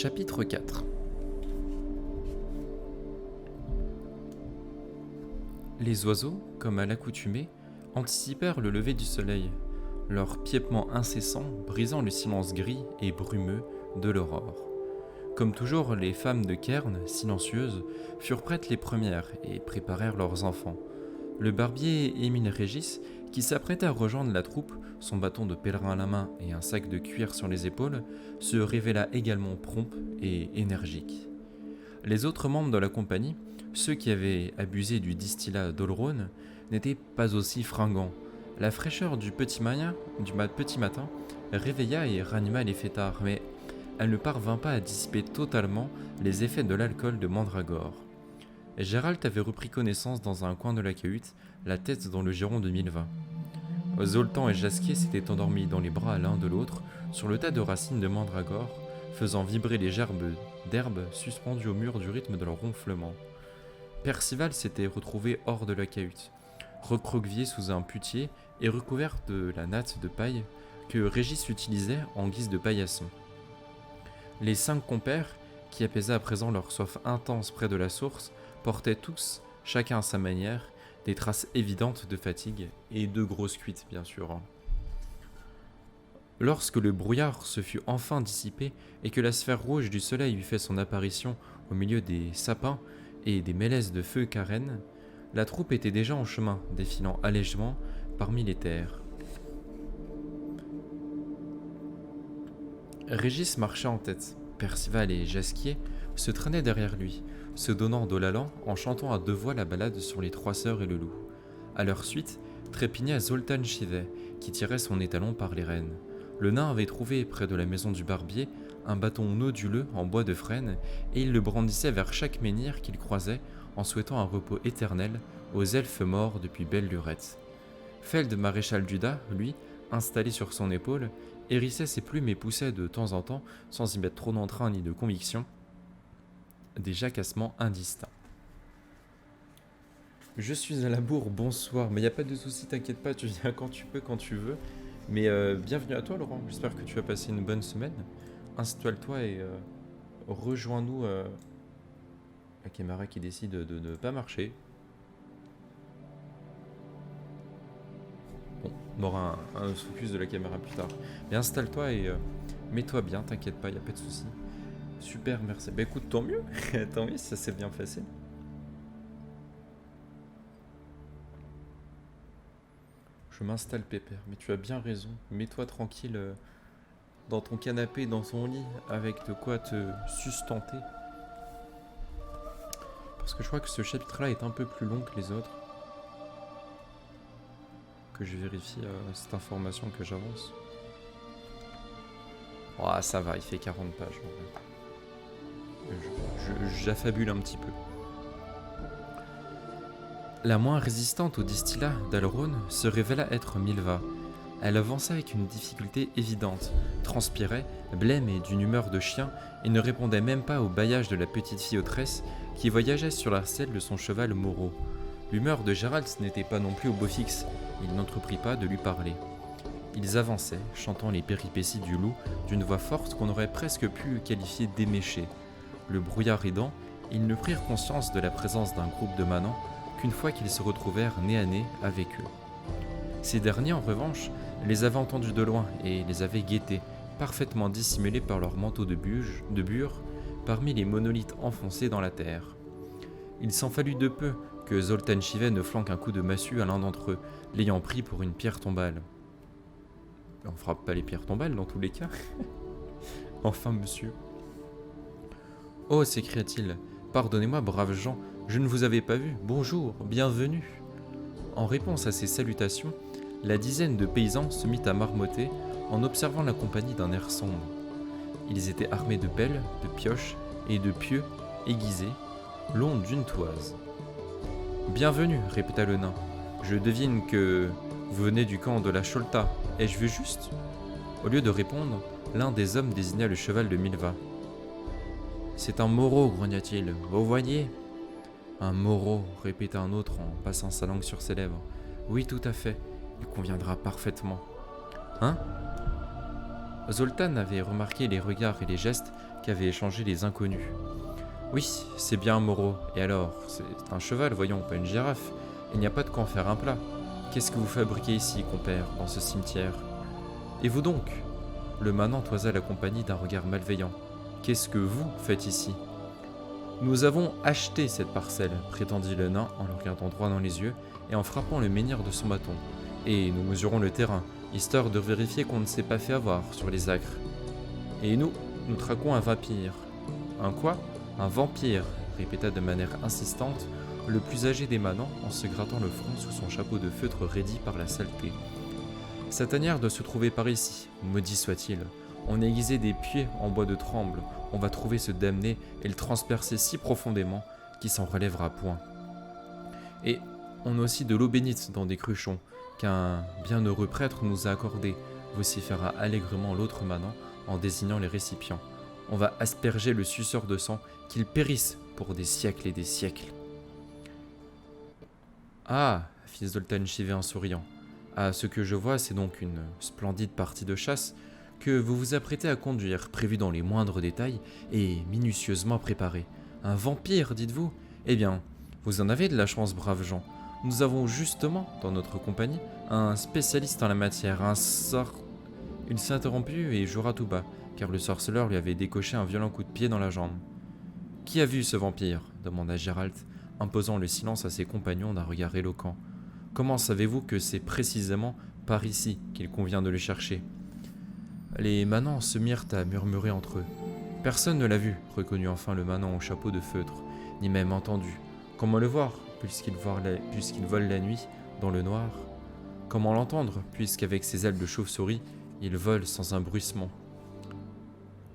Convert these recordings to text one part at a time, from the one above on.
Chapitre 4. Les oiseaux, comme à l'accoutumée, anticipèrent le lever du soleil, leur piéppement incessant brisant le silence gris et brumeux de l'aurore. Comme toujours, les femmes de Cairn, silencieuses, furent prêtes les premières et préparèrent leurs enfants. Le barbier Émile Régis, qui s'apprêtait à rejoindre la troupe, son bâton de pèlerin à la main et un sac de cuir sur les épaules, se révéla également prompt et énergique. Les autres membres de la compagnie, ceux qui avaient abusé du distillat d'Olrone, n'étaient pas aussi fringants. La fraîcheur du petit matin réveilla et ranima les fêtards, mais elle ne parvint pas à dissiper totalement les effets de l'alcool de Mandragore. Gérald avait repris connaissance dans un coin de la cahute, la tête dans le giron de Milva. Zoltan et Jasquier s'étaient endormis dans les bras l'un de l'autre sur le tas de racines de Mandragore, faisant vibrer les gerbes d'herbe suspendues au mur du rythme de leur ronflement. Percival s'était retrouvé hors de la cahute, recroquevillé sous un putier et recouvert de la natte de paille que Régis utilisait en guise de paillasson. Les 5 compères, qui apaisaient à présent leur soif intense près de la source, portaient tous, chacun à sa manière, des traces évidentes de fatigue et de grosses cuites, bien sûr. Lorsque le brouillard se fut enfin dissipé et que la sphère rouge du soleil eut fait son apparition au milieu des sapins et des mélèzes de feu carène, la troupe était déjà en chemin, défilant allègement parmi les terres. Régis marchait en tête. Percival et Jasquier se traînaient derrière lui, se donnant de l'allant en chantant à 2 voix la ballade sur les 3 sœurs et le loup. À leur suite, trépignait Zoltan Chivet, qui tirait son étalon par les rênes. Le nain avait trouvé, près de la maison du barbier, un bâton noduleux en bois de frêne, et il le brandissait vers chaque menhir qu'il croisait, en souhaitant un repos éternel aux elfes morts depuis belle lurette. Feld maréchal d'Uda, lui, installé sur son épaule, hérissait ses plumes et poussait de temps en temps, sans y mettre trop d'entrain ni de conviction, des jacassements indistincts. Je suis à la bourre, bonsoir, mais y a pas de souci, t'inquiète pas, tu viens quand tu peux, quand tu veux. Mais bienvenue à toi Laurent, j'espère que tu as passé une bonne semaine. Installe-toi et rejoins-nous. La caméra qui décide de ne pas marcher. Bon, on aura un focus de la caméra plus tard. Mais installe-toi et mets-toi bien, t'inquiète pas, y a pas de souci. Super, merci. Bah écoute, tant mieux, tant mieux si ça s'est bien passé. Je m'installe pépère, mais tu as bien raison. Mets-toi tranquille dans ton canapé, dans ton lit, avec de quoi te sustenter. Parce que je crois que ce chapitre-là est un peu plus long que les autres. Que je vérifie cette information que j'avance. Oh, ça va, il fait 40 pages en vrai. J'affabule un petit peu. La moins résistante au distillat d'Alrone se révéla être Milva. Elle avança avec une difficulté évidente, transpirait, blême et d'une humeur de chien, et ne répondait même pas au baillage de la petite fille autresse qui voyageait sur la selle de son cheval Moreau. L'humeur de Gérald n'était pas non plus au beau fixe, il n'entreprit pas de lui parler. Ils avançaient, chantant les péripéties du loup d'une voix forte qu'on aurait presque pu qualifier d'éméchée. Le brouillard aidant, ils ne prirent conscience de la présence d'un groupe de manants qu'une fois qu'ils se retrouvèrent nez à nez avec eux. Ces derniers, en revanche, les avaient entendus de loin et les avaient guettés, parfaitement dissimulés par leurs manteaux de bure, parmi les monolithes enfoncés dans la terre. Il s'en fallut de peu que Zoltan Chivet ne flanque un coup de massue à l'un d'entre eux, l'ayant pris pour une pierre tombale. On frappe pas les pierres tombales dans tous les cas. Enfin, monsieur. Oh, s'écria-t-il, pardonnez-moi, braves gens, je ne vous avais pas vu, bonjour, bienvenue. En réponse à ces salutations, la dizaine de paysans se mit à marmotter en observant la compagnie d'un air sombre. Ils étaient armés de pelles, de pioches et de pieux aiguisés, longs d'une toise. Bienvenue, répéta le nain, je devine que vous venez du camp de la Cholta, ai-je vu juste ? Au lieu de répondre, l'un des hommes désigna le cheval de Milva. C'est un Moreau, grogna-t-il. Vous voyez ? Un Moreau, répéta un autre en passant sa langue sur ses lèvres. Oui, tout à fait. Il conviendra parfaitement. Hein ? Zoltan avait remarqué les regards et les gestes qu'avaient échangés les inconnus. Oui, c'est bien un Moreau. Et alors, c'est un cheval, voyons, pas une girafe. Il n'y a pas de quoi en faire un plat. Qu'est-ce que vous fabriquez ici, compère, dans ce cimetière? Et vous donc? Le manant toisa la compagnie d'un regard malveillant. Qu'est-ce que vous faites ici? Nous avons acheté cette parcelle, prétendit le nain en le regardant droit dans les yeux et en frappant le menhir de son bâton. Et nous mesurons le terrain, histoire de vérifier qu'on ne s'est pas fait avoir sur les acres. Et nous traquons un vampire. Un quoi? Un vampire, répéta de manière insistante le plus âgé des manants en se grattant le front sous son chapeau de feutre raidi par la saleté. Sa tanière doit se trouver par ici, maudit soit-il. On a aiguisé des pieds en bois de tremble, on va trouver ce damné et le transpercer si profondément qu'il s'en relèvera point. Et on a aussi de l'eau bénite dans des cruchons, qu'un bienheureux prêtre nous a accordé, vociféra allègrement l'autre manant en désignant les récipients. On va asperger le suceur de sang, qu'il périsse pour des siècles et des siècles. Ah, fit Zoltan Chivé en souriant. À ce que je vois, c'est donc une splendide partie de chasse que vous vous apprêtez à conduire, prévue dans les moindres détails et minutieusement préparée. Un vampire, dites-vous? Eh bien, vous en avez de la chance, braves gens. Nous avons justement, dans notre compagnie, un spécialiste en la matière, un sort... Il s'interromput et jura tout bas, car le sorceleur lui avait décoché un violent coup de pied dans la jambe. « Qui a vu ce vampire » demanda Gérald, imposant le silence à ses compagnons d'un regard éloquent. « Comment savez-vous que c'est précisément par ici qu'il convient de le chercher ?» Les manants se mirent à murmurer entre eux. Personne ne l'a vu, reconnut enfin le manant au chapeau de feutre, ni même entendu. Comment le voir, puisqu'il vole la nuit, dans le noir? Comment l'entendre, puisqu'avec ses ailes de chauve-souris, il vole sans un bruissement?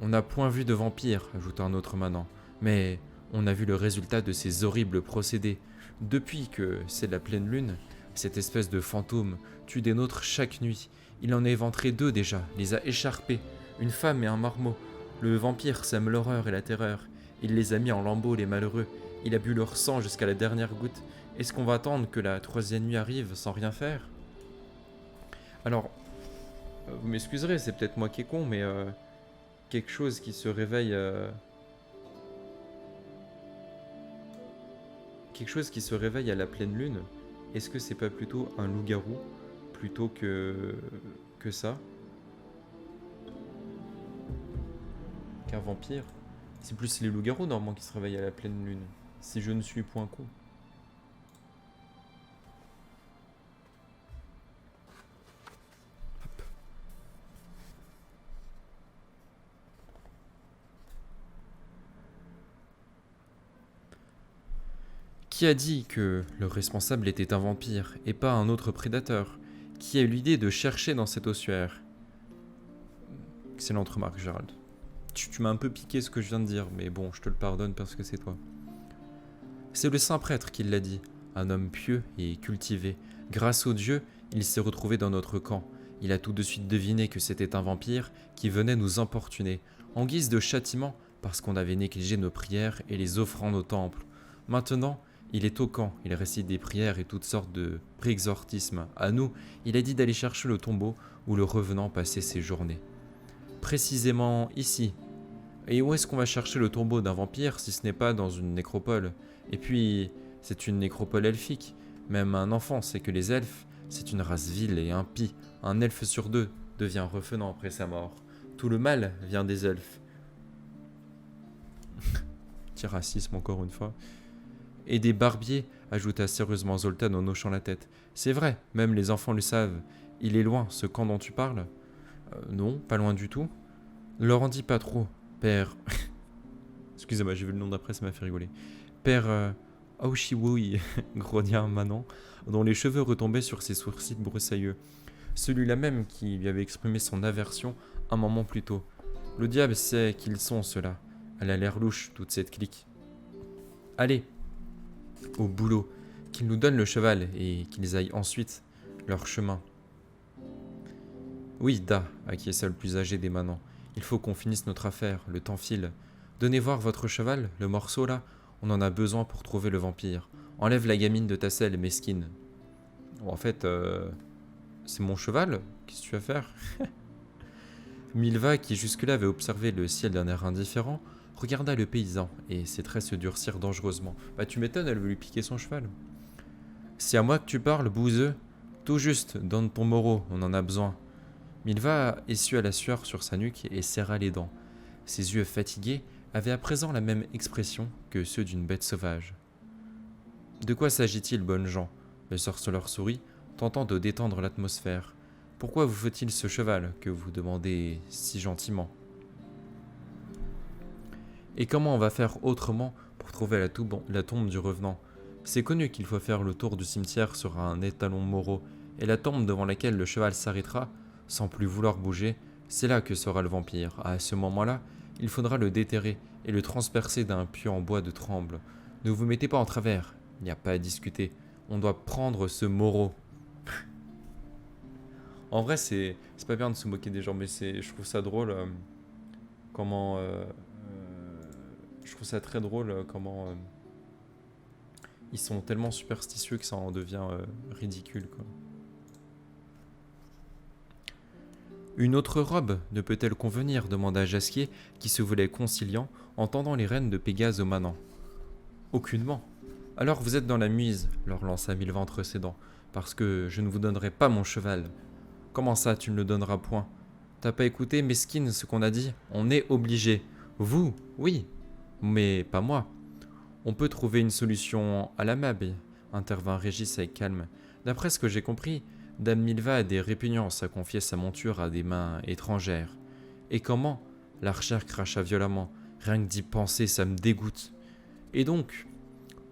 On n'a point vu de vampire, ajouta un autre manant, mais on a vu le résultat de ces horribles procédés. Depuis que c'est la pleine lune, cette espèce de fantôme tue des nôtres chaque nuit. Il en a éventré 2 déjà, les a écharpés, une femme et un marmot. Le vampire sème l'horreur et la terreur. Il les a mis en lambeaux, les malheureux. Il a bu leur sang jusqu'à la dernière goutte. Est-ce qu'on va attendre que la 3e nuit arrive sans rien faire? Alors, vous m'excuserez, c'est peut-être moi qui est con, mais quelque chose qui se réveille... Quelque chose qui se réveille à la pleine lune, est-ce que c'est pas plutôt un loup-garou plutôt que ça? Qu'un vampire? C'est plus les loups-garous normalement qui se réveillent à la pleine lune, si je ne suis point con. Qui a dit que le responsable était un vampire et pas un autre prédateur? Qui a eu l'idée de chercher dans cet ossuaire? Excellente remarque, Gérald. Tu m'as un peu piqué ce que je viens de dire, mais bon, je te le pardonne parce que c'est toi. C'est le saint prêtre qui l'a dit, un homme pieux et cultivé. Grâce au Dieu, il s'est retrouvé dans notre camp. Il a tout de suite deviné que c'était un vampire qui venait nous importuner, en guise de châtiment parce qu'on avait négligé nos prières et les offrandes au temple. Maintenant, il est au camp, il récite des prières et toutes sortes de préexortismes. À nous, il a dit d'aller chercher le tombeau où le revenant passait ses journées. Précisément ici. Et où est-ce qu'on va chercher le tombeau d'un vampire si ce n'est pas dans une nécropole? Et puis, c'est une nécropole elfique. Même un enfant sait que les elfes, c'est une race vile et impie. Un elfe sur 2 devient revenant après sa mort. Tout le mal vient des elfes. Petit racisme encore une fois. Et des barbiers, ajouta sérieusement Zoltan en hochant la tête. C'est vrai, même les enfants le savent. Il est loin, ce camp dont tu parles? Non, pas loin du tout. Leur en dis pas trop, père... Excusez-moi, j'ai vu le nom d'après, ça m'a fait rigoler. Père Aoshiwoui, grogna un manant, dont les cheveux retombaient sur ses sourcils broussailleux. Celui-là même qui lui avait exprimé son aversion un moment plus tôt. Le diable sait qu'ils sont, ceux-là. Elle a l'air louche, toute cette clique. Allez, au boulot, qu'ils nous donnent le cheval et qu'ils aillent ensuite leur chemin. Oui, Da, acquiesça le plus âgé des manants. Il faut qu'on finisse notre affaire, le temps file. Donnez voir votre cheval, le morceau là, on en a besoin pour trouver le vampire. Enlève la gamine de ta selle, mesquine. Bon, en fait, c'est mon cheval, qu'est-ce que tu vas faire? Milva, qui jusque-là avait observé le ciel d'un air indifférent, regarda le paysan et ses traits se durcirent dangereusement. Bah tu m'étonnes, elle veut lui piquer son cheval. C'est à moi que tu parles, bouseux. Tout juste, donne ton moreau, on en a besoin. Milva essua la sueur sur sa nuque et serra les dents. Ses yeux fatigués avaient à présent la même expression que ceux d'une bête sauvage. De quoi s'agit-il, bonnes gens? Le sorceleur sourit, tentant de détendre l'atmosphère. Pourquoi vous faut-il ce cheval que vous demandez si gentiment? Et comment on va faire autrement pour trouver la tombe du revenant? C'est connu qu'il faut faire le tour du cimetière sur un étalon moreau, et la tombe devant laquelle le cheval s'arrêtera, sans plus vouloir bouger, c'est là que sera le vampire. À ce moment-là, il faudra le déterrer et le transpercer d'un pieu en bois de tremble. Ne vous mettez pas en travers, il n'y a pas à discuter. On doit prendre ce moreau. En vrai, c'est pas bien de se moquer des gens, mais je trouve ça drôle comment. Je trouve ça très drôle comment ils sont tellement superstitieux que ça en devient ridicule, quoi. Une autre robe ne peut-elle convenir demanda Jasquier, qui se voulait conciliant en tendant les rênes de Pégase au manant. Aucunement. Alors vous êtes dans la muise, leur lança Milva entre ses dents, parce que je ne vous donnerai pas mon cheval. Comment ça, tu ne le donneras point? T'as pas écouté, mesquine, ce qu'on a dit? On est obligé. Vous, oui, mais pas moi. On peut trouver une solution à l'amable, intervint Régis avec calme. D'après ce que j'ai compris, Dame Milva a des répugnances à confier sa monture à des mains étrangères. Et comment? L'archère cracha violemment. Rien que d'y penser, ça me dégoûte. Et donc,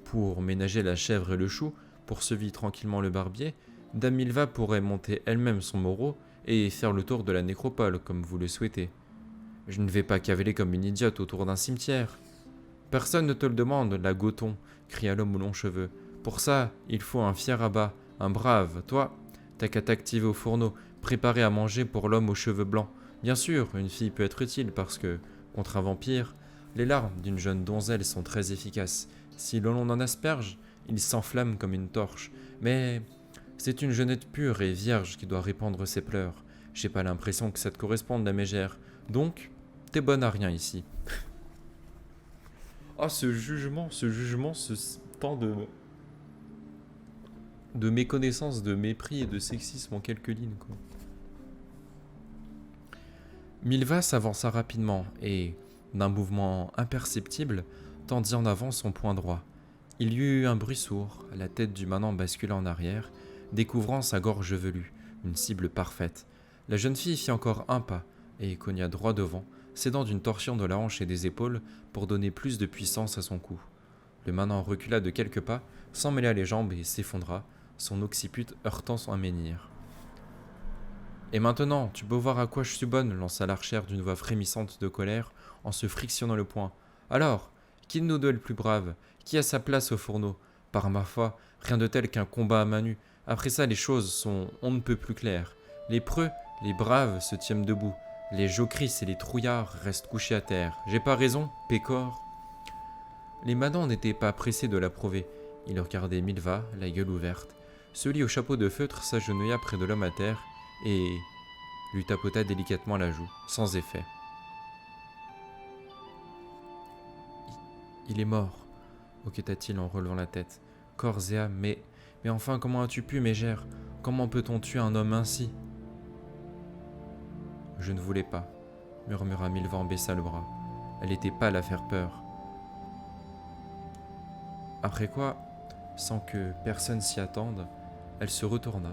pour ménager la chèvre et le chou, poursuivit tranquillement le barbier, Dame Milva pourrait monter elle-même son moreau et faire le tour de la nécropole, comme vous le souhaitez. Je ne vais pas cavaler comme une idiote autour d'un cimetière. Personne ne te le demande, la goton, cria l'homme aux longs cheveux. Pour ça, il faut un fier abat, un brave. Toi, t'as qu'à t'activer au fourneau, préparer à manger pour l'homme aux cheveux blancs. Bien sûr, une fille peut être utile parce que, contre un vampire, les larmes d'une jeune donzelle sont très efficaces. Si l'on en asperge, il s'enflamme comme une torche. Mais c'est une jeunette pure et vierge qui doit répandre ses pleurs. J'ai pas l'impression que ça te corresponde, la mégère. Donc, t'es bonne à rien ici. Ah, ce jugement, ce temps de méconnaissance, de mépris et de sexisme en quelques lignes, quoi. Milva s'avança rapidement et, d'un mouvement imperceptible, tendit en avant son poing droit. Il y eut un bruit sourd, la tête du manant bascula en arrière, découvrant sa gorge velue, une cible parfaite. La jeune fille fit encore un pas et cogna droit devant, s'aidant d'une torsion de la hanche et des épaules pour donner plus de puissance à son coup. Le manant recula de quelques pas, s'emmêla les jambes et s'effondra, son occiput heurtant son menhir. « Et maintenant, tu peux voir à quoi je suis bonne, lança l'archère d'une voix frémissante de colère en se frictionnant le poing. Alors, qui de nous deux est le plus brave? Qui a sa place au fourneau? Par ma foi, rien de tel qu'un combat à main nue. Après ça, les choses sont on ne peut plus claires. Les preux, les braves se tiennent debout. Les jocris et les trouillards restent couchés à terre. J'ai pas raison, Pécor? Les manants n'étaient pas pressés de l'approuver. Ils regardaient Milva, la gueule ouverte. Celui au chapeau de feutre s'agenouilla près de l'homme à terre et lui tapota délicatement la joue, sans effet. Il est mort, hoqueta-t-il en relevant la tête. Corps et âme, mais enfin, comment as-tu pu, mégère? Comment peut-on tuer un homme ainsi? Je ne voulais pas, murmura Milva en baissa le bras. Elle n'était pas à faire peur. Après quoi, sans que personne s'y attende, elle se retourna,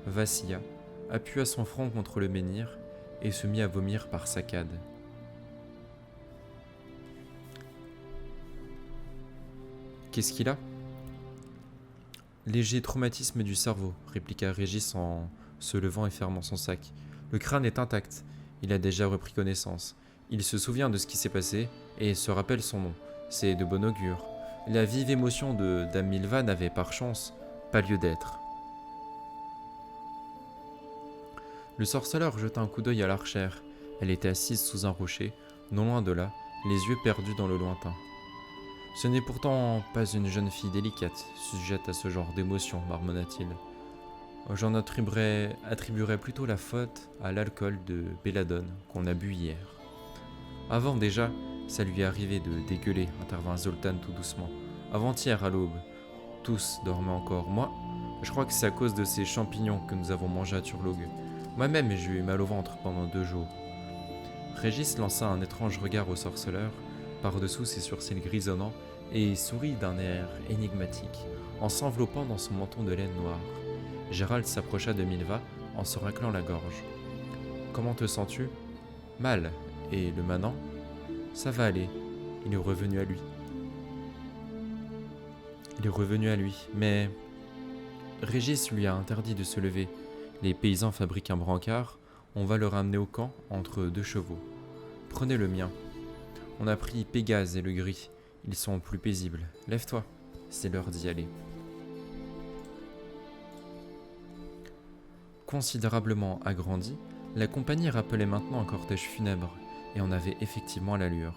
vacilla, appuya son front contre le menhir et se mit à vomir par saccades. Qu'est-ce qu'il a? Léger traumatisme du cerveau, répliqua Régis en se levant et fermant son sac. Le crâne est intact, il a déjà repris connaissance. Il se souvient de ce qui s'est passé et se rappelle son nom. C'est de bon augure. La vive émotion de Dame Milva n'avait par chance pas lieu d'être. Le sorceleur jeta un coup d'œil à l'archère. Elle était assise sous un rocher, non loin de là, les yeux perdus dans le lointain. Ce n'est pourtant pas une jeune fille délicate, sujette à ce genre d'émotion, marmonna-t-il. Attribuerais plutôt la faute à l'alcool de belladone qu'on a bu hier. Avant déjà, ça lui est arrivé de dégueuler, intervint Zoltan tout doucement. Avant-hier à l'aube, tous dormaient encore. Moi, je crois que c'est à cause de ces champignons que nous avons mangés à Turlog. Moi-même, j'ai eu mal au ventre pendant 2 jours. Régis lança un étrange regard au sorceleur, par-dessous ses sourcils grisonnants, et sourit d'un air énigmatique, en s'enveloppant dans son menton de laine noire. Gérald s'approcha de Milva en se raclant la gorge. Comment te sens-tu ? Mal. Et le manant ? Ça va aller. Il est revenu à lui. Mais Régis lui a interdit de se lever. Les paysans fabriquent un brancard, on va le ramener au camp entre 2 chevaux. Prenez le mien. On a pris Pégase et le gris, ils sont plus paisibles. Lève-toi, c'est l'heure d'y aller. Considérablement agrandie, la compagnie rappelait maintenant un cortège funèbre, et en avait effectivement l'allure.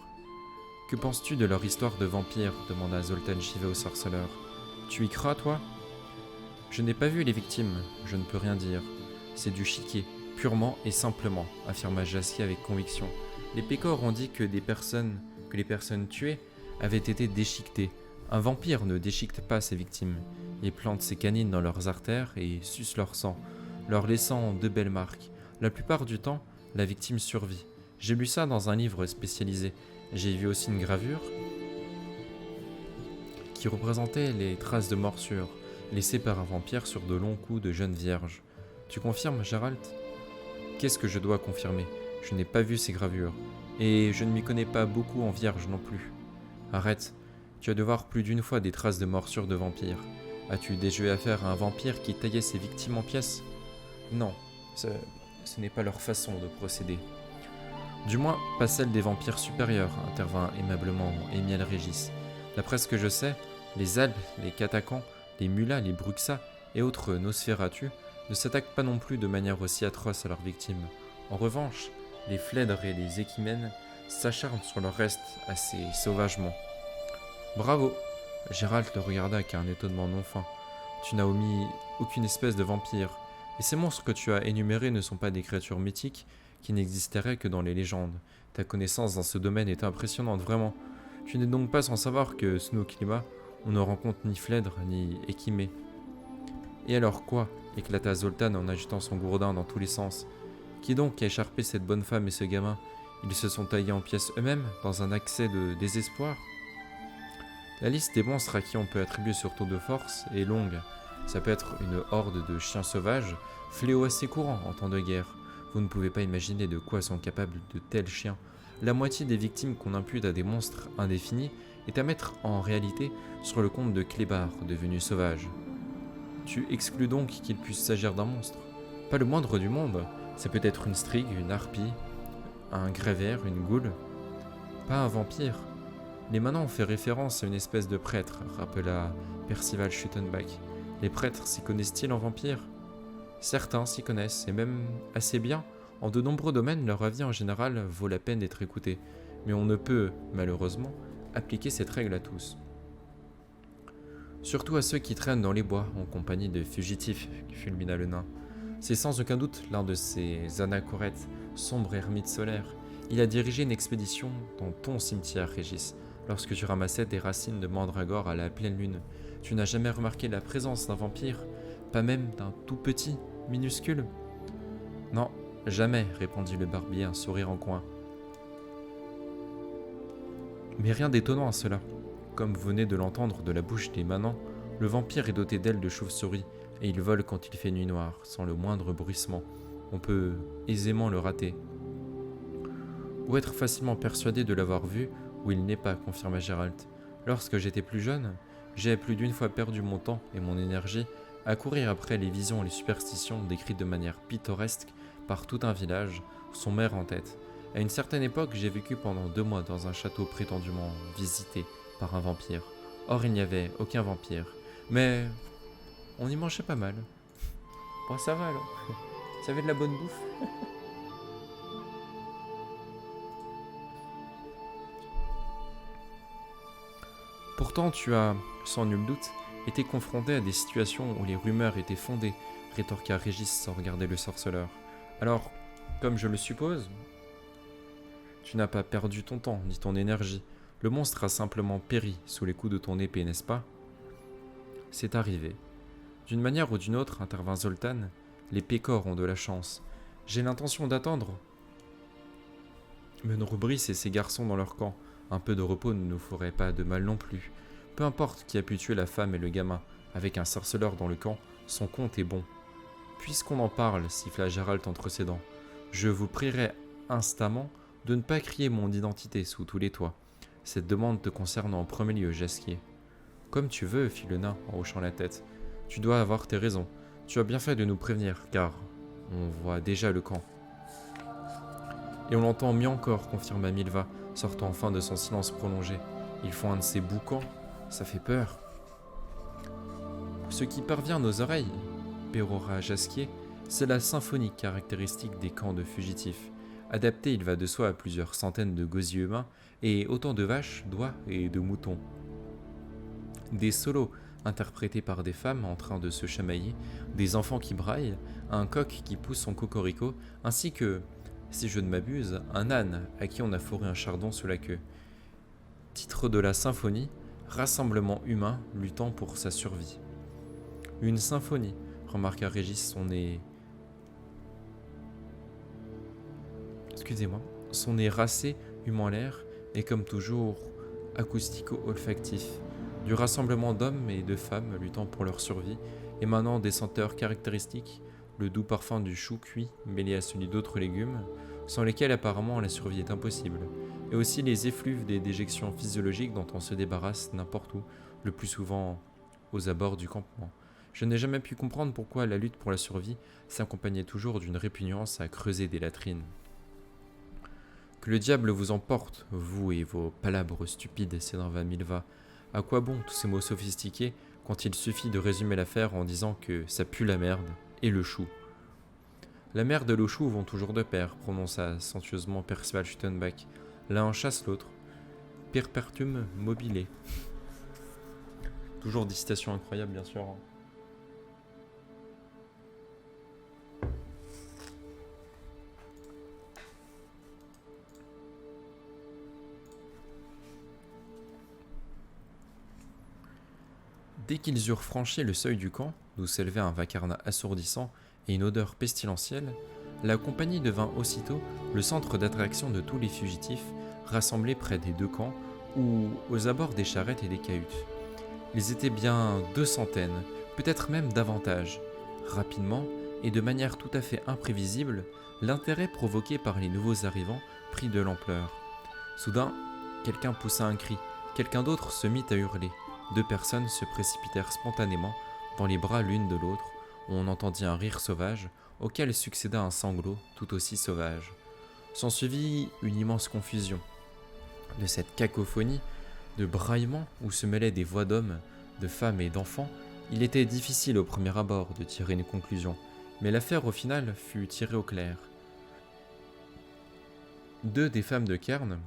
Que penses-tu de leur histoire de vampire ? Demanda Zoltan Chivé au sorceleur. Tu y crois, toi ? Je n'ai pas vu les victimes, je ne peux rien dire. C'est du chiquet, purement et simplement, affirma Jaskier avec conviction. Les pécores ont dit que les personnes tuées avaient été déchiquetées. Un vampire ne déchiquete pas ses victimes. Il plante ses canines dans leurs artères et suce leur sang, leur laissant 2 belles marques. La plupart du temps, la victime survit. J'ai lu ça dans un livre spécialisé. J'ai vu aussi une gravure qui représentait les traces de morsures laissées par un vampire sur de longs coups de jeunes vierges. Tu confirmes, Gérald ? Qu'est-ce que je dois confirmer ? Je n'ai pas vu ces gravures, et je ne m'y connais pas beaucoup en vierge non plus. Arrête, tu as dû voir plus d'une fois des traces de morsures de vampires. As-tu déjà eu affaire à un vampire qui taillait ses victimes en pièces ? Non, ce n'est pas leur façon de procéder. Du moins, pas celle des vampires supérieurs, intervint aimablement Émiel Régis. D'après ce que je sais, les Albes, les Catacans, les Mulats, les Bruxas et autres Nosferatu ne s'attaquent pas non plus de manière aussi atroce à leurs victimes. En revanche, les Phèdres et les Échymènes s'acharnent sur leur reste assez sauvagement. Bravo ! Gérald le regarda avec un étonnement non fin. Tu n'as omis aucune espèce de vampire, et ces monstres que tu as énumérés ne sont pas des créatures mythiques qui n'existeraient que dans les légendes. Ta connaissance dans ce domaine est impressionnante, vraiment. Tu n'es donc pas sans savoir que sous nos climats, on ne rencontre ni Phèdre ni Échymée. Et alors quoi ? Éclata Zoltan en agitant son gourdin dans tous les sens. Qui donc a écharpé cette bonne femme et ce gamin ? Ils se sont taillés en pièces eux-mêmes, dans un accès de désespoir ? La liste des monstres à qui on peut attribuer ce tour de force est longue. Ça peut être une horde de chiens sauvages, fléau assez courant en temps de guerre. Vous ne pouvez pas imaginer de quoi sont capables de tels chiens. La moitié des victimes qu'on impute à des monstres indéfinis est à mettre en réalité sur le compte de clébards devenus sauvages. Tu exclus donc qu'il puisse s'agir d'un monstre ? Pas le moindre du monde. Ça peut être une strigue, une harpie, un grévaire, une goule. Pas un vampire. Les manants ont fait référence à une espèce de prêtre, rappela Percival Schuttenbach. Les prêtres s'y connaissent-ils en vampires ? Certains s'y connaissent, et même assez bien. En de nombreux domaines, leur avis en général vaut la peine d'être écouté. Mais on ne peut, malheureusement, appliquer cette règle à tous. Surtout à ceux qui traînent dans les bois, en compagnie de fugitifs, fulmina le nain. C'est sans aucun doute l'un de ces anachorètes, sombres ermites solaires. Il a dirigé une expédition dans ton cimetière, Régis, lorsque tu ramassais des racines de mandragore à la pleine lune. Tu n'as jamais remarqué la présence d'un vampire, pas même d'un tout petit, minuscule ? Non, jamais, répondit le barbier, un sourire en coin. Mais rien d'étonnant à cela. Comme vous venez de l'entendre de la bouche des manants, le vampire est doté d'ailes de chauve-souris, et il vole quand il fait nuit noire, sans le moindre bruissement. On peut aisément le rater. Ou être facilement persuadé de l'avoir vu, ou il n'est pas, confirma Gérald. Lorsque j'étais plus jeune, j'ai plus d'une fois perdu mon temps et mon énergie à courir après les visions et les superstitions décrites de manière pittoresque par tout un village, son maire en tête. À une certaine époque, j'ai vécu pendant 2 mois dans un château prétendument visité par un vampire. Or, il n'y avait aucun vampire. Mais on y mangeait pas mal. Bon, ça va alors. Ça avait de la bonne bouffe. Pourtant, tu as, sans nul doute, été confronté à des situations où les rumeurs étaient fondées, rétorqua Régis sans regarder le sorceleur. Alors, comme je le suppose, tu n'as pas perdu ton temps ni ton énergie. Le monstre a simplement péri sous les coups de ton épée, n'est-ce pas? C'est arrivé. D'une manière ou d'une autre, intervint Zoltan, les pécores ont de la chance. J'ai l'intention d'attendre Menrobris et ses garçons dans leur camp. Un peu de repos ne nous ferait pas de mal non plus. Peu importe qui a pu tuer la femme et le gamin, avec un sorceleur dans le camp, son compte est bon. Puisqu'on en parle, siffla Gérald entre ses dents, je vous prierai instamment de ne pas crier mon identité sous tous les toits. Cette demande te concerne en premier lieu, Jasquier. Comme tu veux, fit le nain en hochant la tête. Tu dois avoir tes raisons. Tu as bien fait de nous prévenir, car on voit déjà le camp. Et on l'entend mieux encore, confirma Milva, sortant enfin de son silence prolongé. Ils font un de ces boucans, ça fait peur. Ce qui parvient à nos oreilles, pérora Jasquier, c'est la symphonie caractéristique des camps de fugitifs. Adaptée, il va de soi à plusieurs centaines de gosiers humains et autant de vaches, d'oies et de moutons. Des solos interprétés par des femmes en train de se chamailler, des enfants qui braillent, un coq qui pousse son cocorico, ainsi que, si je ne m'abuse, un âne à qui on a fourré un chardon sous la queue. Titre de la symphonie, rassemblement humain luttant pour sa survie. Une symphonie, remarqua Régis, son nez racé, humant l'air, et comme toujours, acoustico-olfactif. Du rassemblement d'hommes et de femmes luttant pour leur survie, émanant des senteurs caractéristiques, le doux parfum du chou cuit mêlé à celui d'autres légumes, sans lesquels apparemment la survie est impossible, et aussi les effluves des déjections physiologiques dont on se débarrasse n'importe où, le plus souvent aux abords du campement. Je n'ai jamais pu comprendre pourquoi la lutte pour la survie s'accompagnait toujours d'une répugnance à creuser des latrines. Que le diable vous emporte, vous et vos palabres stupides, s'énerva Milva. À quoi bon tous ces mots sophistiqués quand il suffit de résumer l'affaire en disant que ça pue la merde et le chou? La merde et le chou vont toujours de pair, prononça somptueusement Percival Schuttenbach. L'un chasse l'autre. Perpetuum mobile. Toujours des citations incroyables, bien sûr. Dès qu'ils eurent franchi le seuil du camp, d'où s'élevait un vacarme assourdissant et une odeur pestilentielle, la compagnie devint aussitôt le centre d'attraction de tous les fugitifs rassemblés près des deux camps ou aux abords des charrettes et des cahutes. Ils étaient bien 200, peut-être même davantage. Rapidement, et de manière tout à fait imprévisible, l'intérêt provoqué par les nouveaux arrivants prit de l'ampleur. Soudain, quelqu'un poussa un cri, quelqu'un d'autre se mit à hurler. 2 personnes se précipitèrent spontanément dans les bras l'une de l'autre, où on entendit un rire sauvage, auquel succéda un sanglot tout aussi sauvage. S'ensuivit une immense confusion. De cette cacophonie de braillements où se mêlaient des voix d'hommes, de femmes et d'enfants, il était difficile au premier abord de tirer une conclusion, mais l'affaire au final fut tirée au clair. 2 des femmes de Cairn,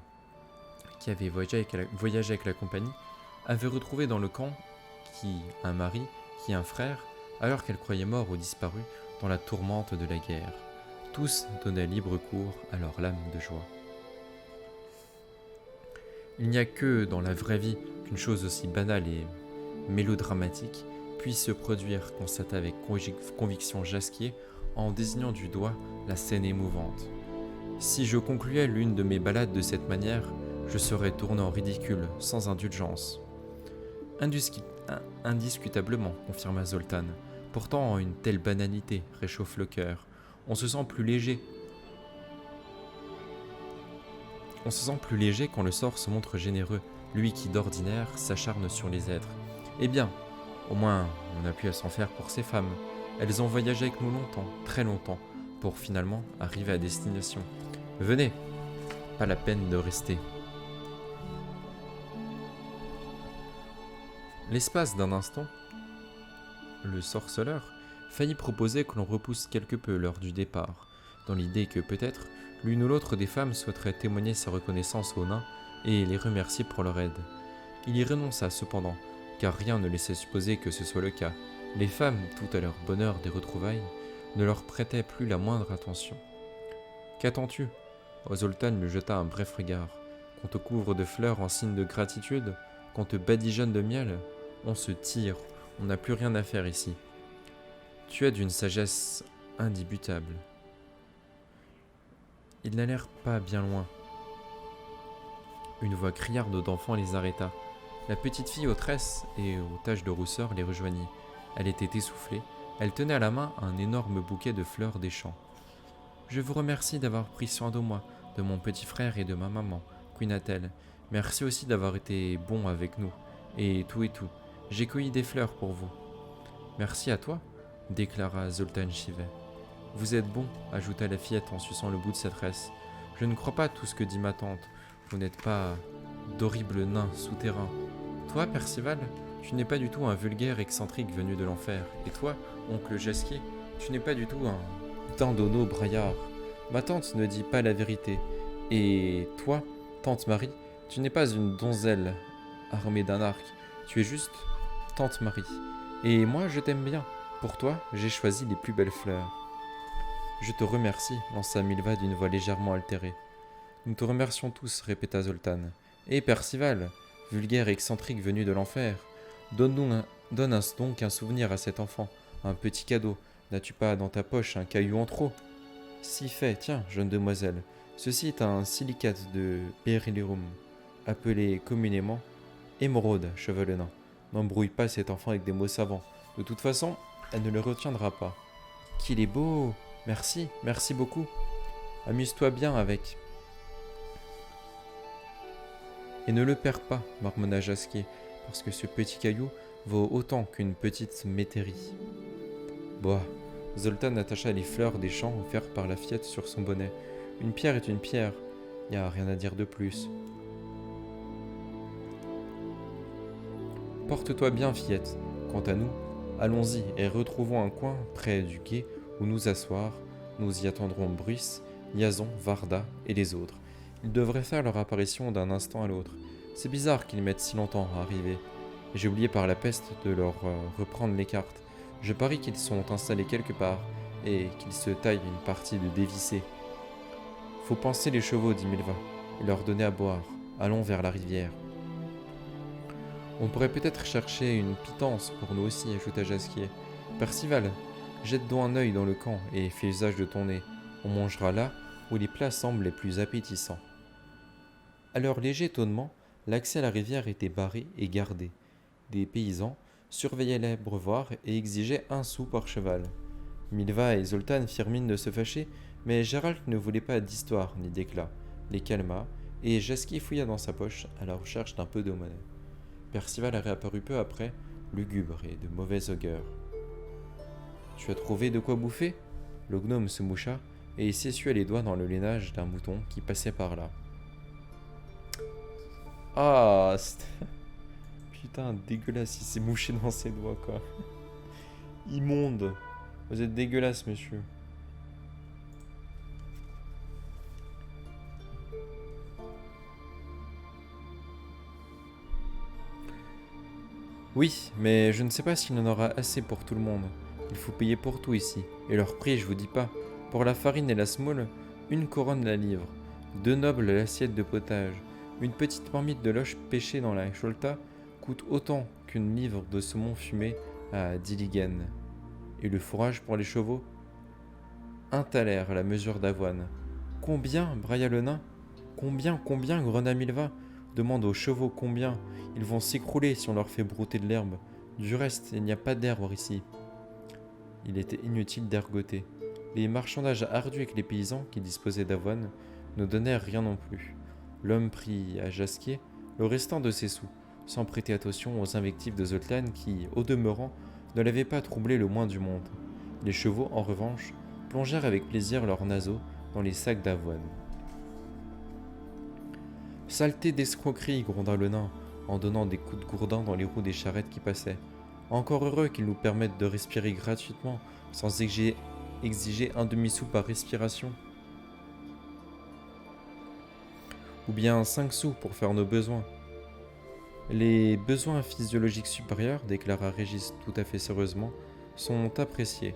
qui avaient voyagé avec la compagnie, avaient retrouvé dans le camp qui un mari, qui un frère, alors qu'elles croyaient morts ou disparus dans la tourmente de la guerre. Tous donnaient libre cours à leur lame de joie. Il n'y a que dans la vraie vie qu'une chose aussi banale et mélodramatique puisse se produire, constata avec conviction Jasquier en désignant du doigt la scène émouvante. Si je concluais l'une de mes ballades de cette manière, je serais tourné en ridicule, sans indulgence. Indiscutablement, confirma Zoltan. Pourtant, une telle banalité réchauffe le cœur. On se sent plus léger. Quand le sort se montre généreux, lui qui d'ordinaire s'acharne sur les êtres. Eh bien, au moins, on n'a plus à s'en faire pour ces femmes. Elles ont voyagé avec nous longtemps, très longtemps, pour finalement arriver à destination. Venez, pas la peine de rester. L'espace d'un instant, le sorceleur faillit proposer que l'on repousse quelque peu l'heure du départ, dans l'idée que peut-être l'une ou l'autre des femmes souhaiterait témoigner sa reconnaissance aux nains et les remercier pour leur aide. Il y renonça cependant, car rien ne laissait supposer que ce soit le cas. Les femmes, tout à leur bonheur des retrouvailles, ne leur prêtaient plus la moindre attention. Qu'attends-tu ? Zoltan lui jeta un bref regard. Qu'on te couvre de fleurs en signe de gratitude, qu'on te badigeonne de miel, on se tire, on n'a plus rien à faire ici. Tu es d'une sagesse indubitable. Ils n'allèrent pas bien loin. Une voix criarde d'enfant les arrêta. La petite fille aux tresses et aux taches de rousseur les rejoignit. Elle était essoufflée, elle tenait à la main un énorme bouquet de fleurs des champs. « Je vous remercie d'avoir pris soin de moi, de mon petit frère et de ma maman, couina-t-elle. Merci aussi d'avoir été bon avec nous, et tout, j'ai cueilli des fleurs pour vous. »« Merci à toi, déclara Zoltan Chivet. Vous êtes bon, ajouta la fillette en suçant le bout de sa tresse. Je ne crois pas tout ce que dit ma tante. Vous n'êtes pas d'horribles nains souterrains. Toi, Percival, tu n'es pas du tout un vulgaire excentrique venu de l'enfer. Et toi, oncle Jasquier, tu n'es pas du tout un dindonneau braillard. Ma tante ne dit pas la vérité. Et toi, tante Marie, tu n'es pas une donzelle armée d'un arc. Tu es juste tante Marie. Et moi, je t'aime bien. Pour toi, j'ai choisi les plus belles fleurs. Je te remercie, lança Milva d'une voix légèrement altérée. Nous te remercions tous, répéta Zoltan. Et Percival, vulgaire et excentrique venu de l'enfer, donne donc un souvenir à cet enfant, un petit cadeau. N'as-tu pas dans ta poche un caillou en trop ? Si fait, tiens, jeune demoiselle, ceci est un silicate de beryllium, appelé communément émeraude, chevelu nain. N'embrouille pas cet enfant avec des mots savants. De toute façon, elle ne le retiendra pas. Qu'il est beau ! Merci, merci beaucoup. Amuse-toi bien avec. Et ne le perds pas, marmonna Jasquier, parce que ce petit caillou vaut autant qu'une petite métairie. Bois. Zoltan attacha les fleurs des champs offertes par la fillette sur son bonnet. Une pierre est une pierre, y a rien à dire de plus. Porte-toi bien, fillette. Quant à nous, allons-y et retrouvons un coin près du quai où nous asseoir. Nous y attendrons Bruce, Liazon, Varda et les autres. Ils devraient faire leur apparition d'un instant à l'autre. C'est bizarre qu'ils mettent si longtemps à arriver. J'ai oublié par la peste de leur reprendre les cartes. Je parie qu'ils sont installés quelque part et qu'ils se taillent une partie de dévissé. Faut panser les chevaux, dit Milva, et leur donner à boire. Allons vers la rivière. On pourrait peut-être chercher une pitance pour nous aussi, ajouta Jasquier. Percival, jette donc un œil dans le camp et fais usage de ton nez. On mangera là où les plats semblent les plus appétissants. À leur léger étonnement, l'accès à la rivière était barré et gardé. Des paysans surveillaient l'abreuvoir et exigeaient 1 sou par cheval. Milva et Zoltan firent mine de se fâcher, mais Gérald ne voulait pas d'histoire ni d'éclat, les calma, et Jasquier fouilla dans sa poche à la recherche d'un peu de monnaie. Percival a réapparu peu après, lugubre et de mauvaise augure. « Tu as trouvé de quoi bouffer ?» Le gnome se moucha et s'essuya les doigts dans le lainage d'un mouton qui passait par là. Ah, putain, dégueulasse, il s'est mouché dans ses doigts, quoi. Immonde. Vous êtes dégueulasse, monsieur. Oui, mais je ne sais pas s'il en aura assez pour tout le monde. Il faut payer pour tout ici. Et leur prix, je vous dis pas. Pour la farine et la semoule, 1 couronne la livre. 2 nobles l'assiette de potage. Une petite marmite de loche pêchée dans la cholta coûte autant qu'une livre de saumon fumé à Diligen. Et le fourrage pour les chevaux ? 1 thaler à la mesure d'avoine. Combien ? brailla le nain. Combien grena Milva. Demande aux chevaux combien. Ils vont s'écrouler si on leur fait brouter de l'herbe. Du reste, il n'y a pas d'herbe ici. Il était inutile d'ergoter. Les marchandages ardus avec les paysans qui disposaient d'avoine ne donnèrent rien non plus. L'homme prit à Jasquier le restant de ses sous, sans prêter attention aux invectives de Zoltan qui, au demeurant, ne l'avaient pas troublé le moins du monde. Les chevaux, en revanche, plongèrent avec plaisir leurs naseaux dans les sacs d'avoine. « Saleté d'escroquerie !» gronda le nain, en donnant des coups de gourdin dans les roues des charrettes qui passaient. « Encore heureux qu'ils nous permettent de respirer gratuitement, sans exiger 1 demi-sou par respiration. Ou bien 5 sous pour faire nos besoins. Les besoins physiologiques supérieurs, déclara Régis tout à fait sérieusement, sont appréciés.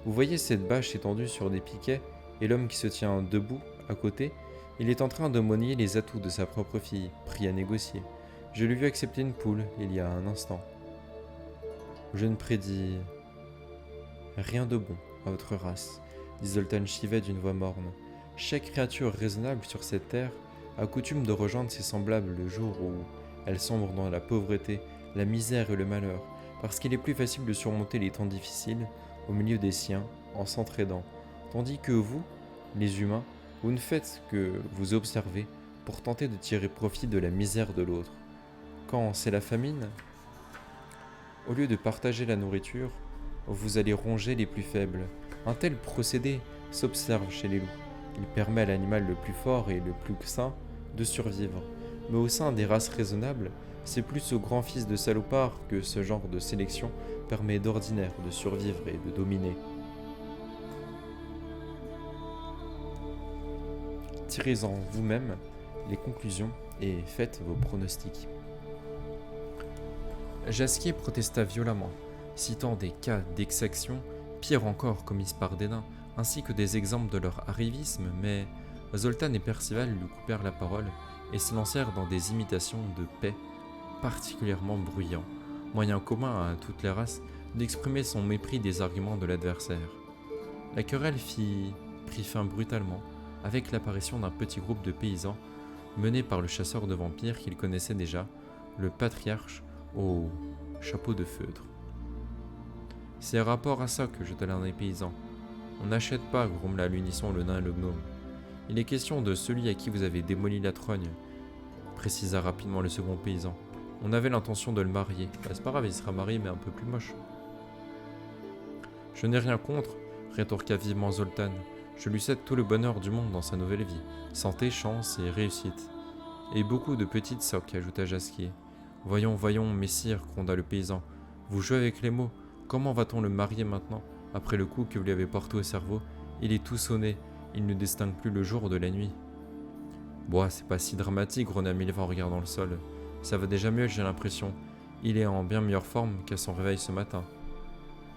Vous voyez cette bâche étendue sur des piquets et l'homme qui se tient debout à côté, il est en train de monnayer les atouts de sa propre fille, prêt à négocier. Je l'ai vu accepter une poule il y a un instant. Je ne prédis rien de bon à votre race, dit Zoltan Chivet d'une voix morne. Chaque créature raisonnable sur cette terre a coutume de rejoindre ses semblables le jour où elle sombre dans la pauvreté, la misère et le malheur, parce qu'il est plus facile de surmonter les temps difficiles au milieu des siens en s'entraidant, tandis que vous, les humains, vous ne faites que vous observer pour tenter de tirer profit de la misère de l'autre. Quand c'est la famine, au lieu de partager la nourriture, vous allez ronger les plus faibles. Un tel procédé s'observe chez les loups. Il permet à l'animal le plus fort et le plus sain de survivre. Mais au sein des races raisonnables, c'est plus au grand fils de salopard que ce genre de sélection permet d'ordinaire de survivre et de dominer. Tirez-en vous-même les conclusions et faites vos pronostics. Jasquier protesta violemment, citant des cas d'exaction, pire encore commises par des nains, ainsi que des exemples de leur arrivisme, mais Zoltan et Percival lui coupèrent la parole et se lancèrent dans des imitations de paix particulièrement bruyants, moyen commun à toutes les races d'exprimer son mépris des arguments de l'adversaire. La querelle prit fin brutalement, avec l'apparition d'un petit groupe de paysans mené par le chasseur de vampires qu'ils connaissaient déjà, le patriarche au chapeau de feutre. C'est rapport à ça que je l'un des paysans. On n'achète pas, grommela à l'unisson le nain et le gnome. Il est question de celui à qui vous avez démoli la trogne, précisa rapidement le second paysan. On avait l'intention de le marier. Bah, c'est pas grave, il sera marié, mais un peu plus moche. Je n'ai rien contre, rétorqua vivement Zoltan. Je lui souhaite tout le bonheur du monde dans sa nouvelle vie. Santé, chance et réussite. Et beaucoup de petites socs, ajouta Jasquier. Voyons, voyons, messire, gronda le paysan. Vous jouez avec les mots. Comment va-t-on le marier maintenant, après le coup que vous lui avez porté au cerveau? Il est tout sonné. Il ne distingue plus le jour de la nuit. Bois, c'est pas si dramatique, grogna Milva en regardant le sol. Ça va déjà mieux, j'ai l'impression. Il est en bien meilleure forme qu'à son réveil ce matin.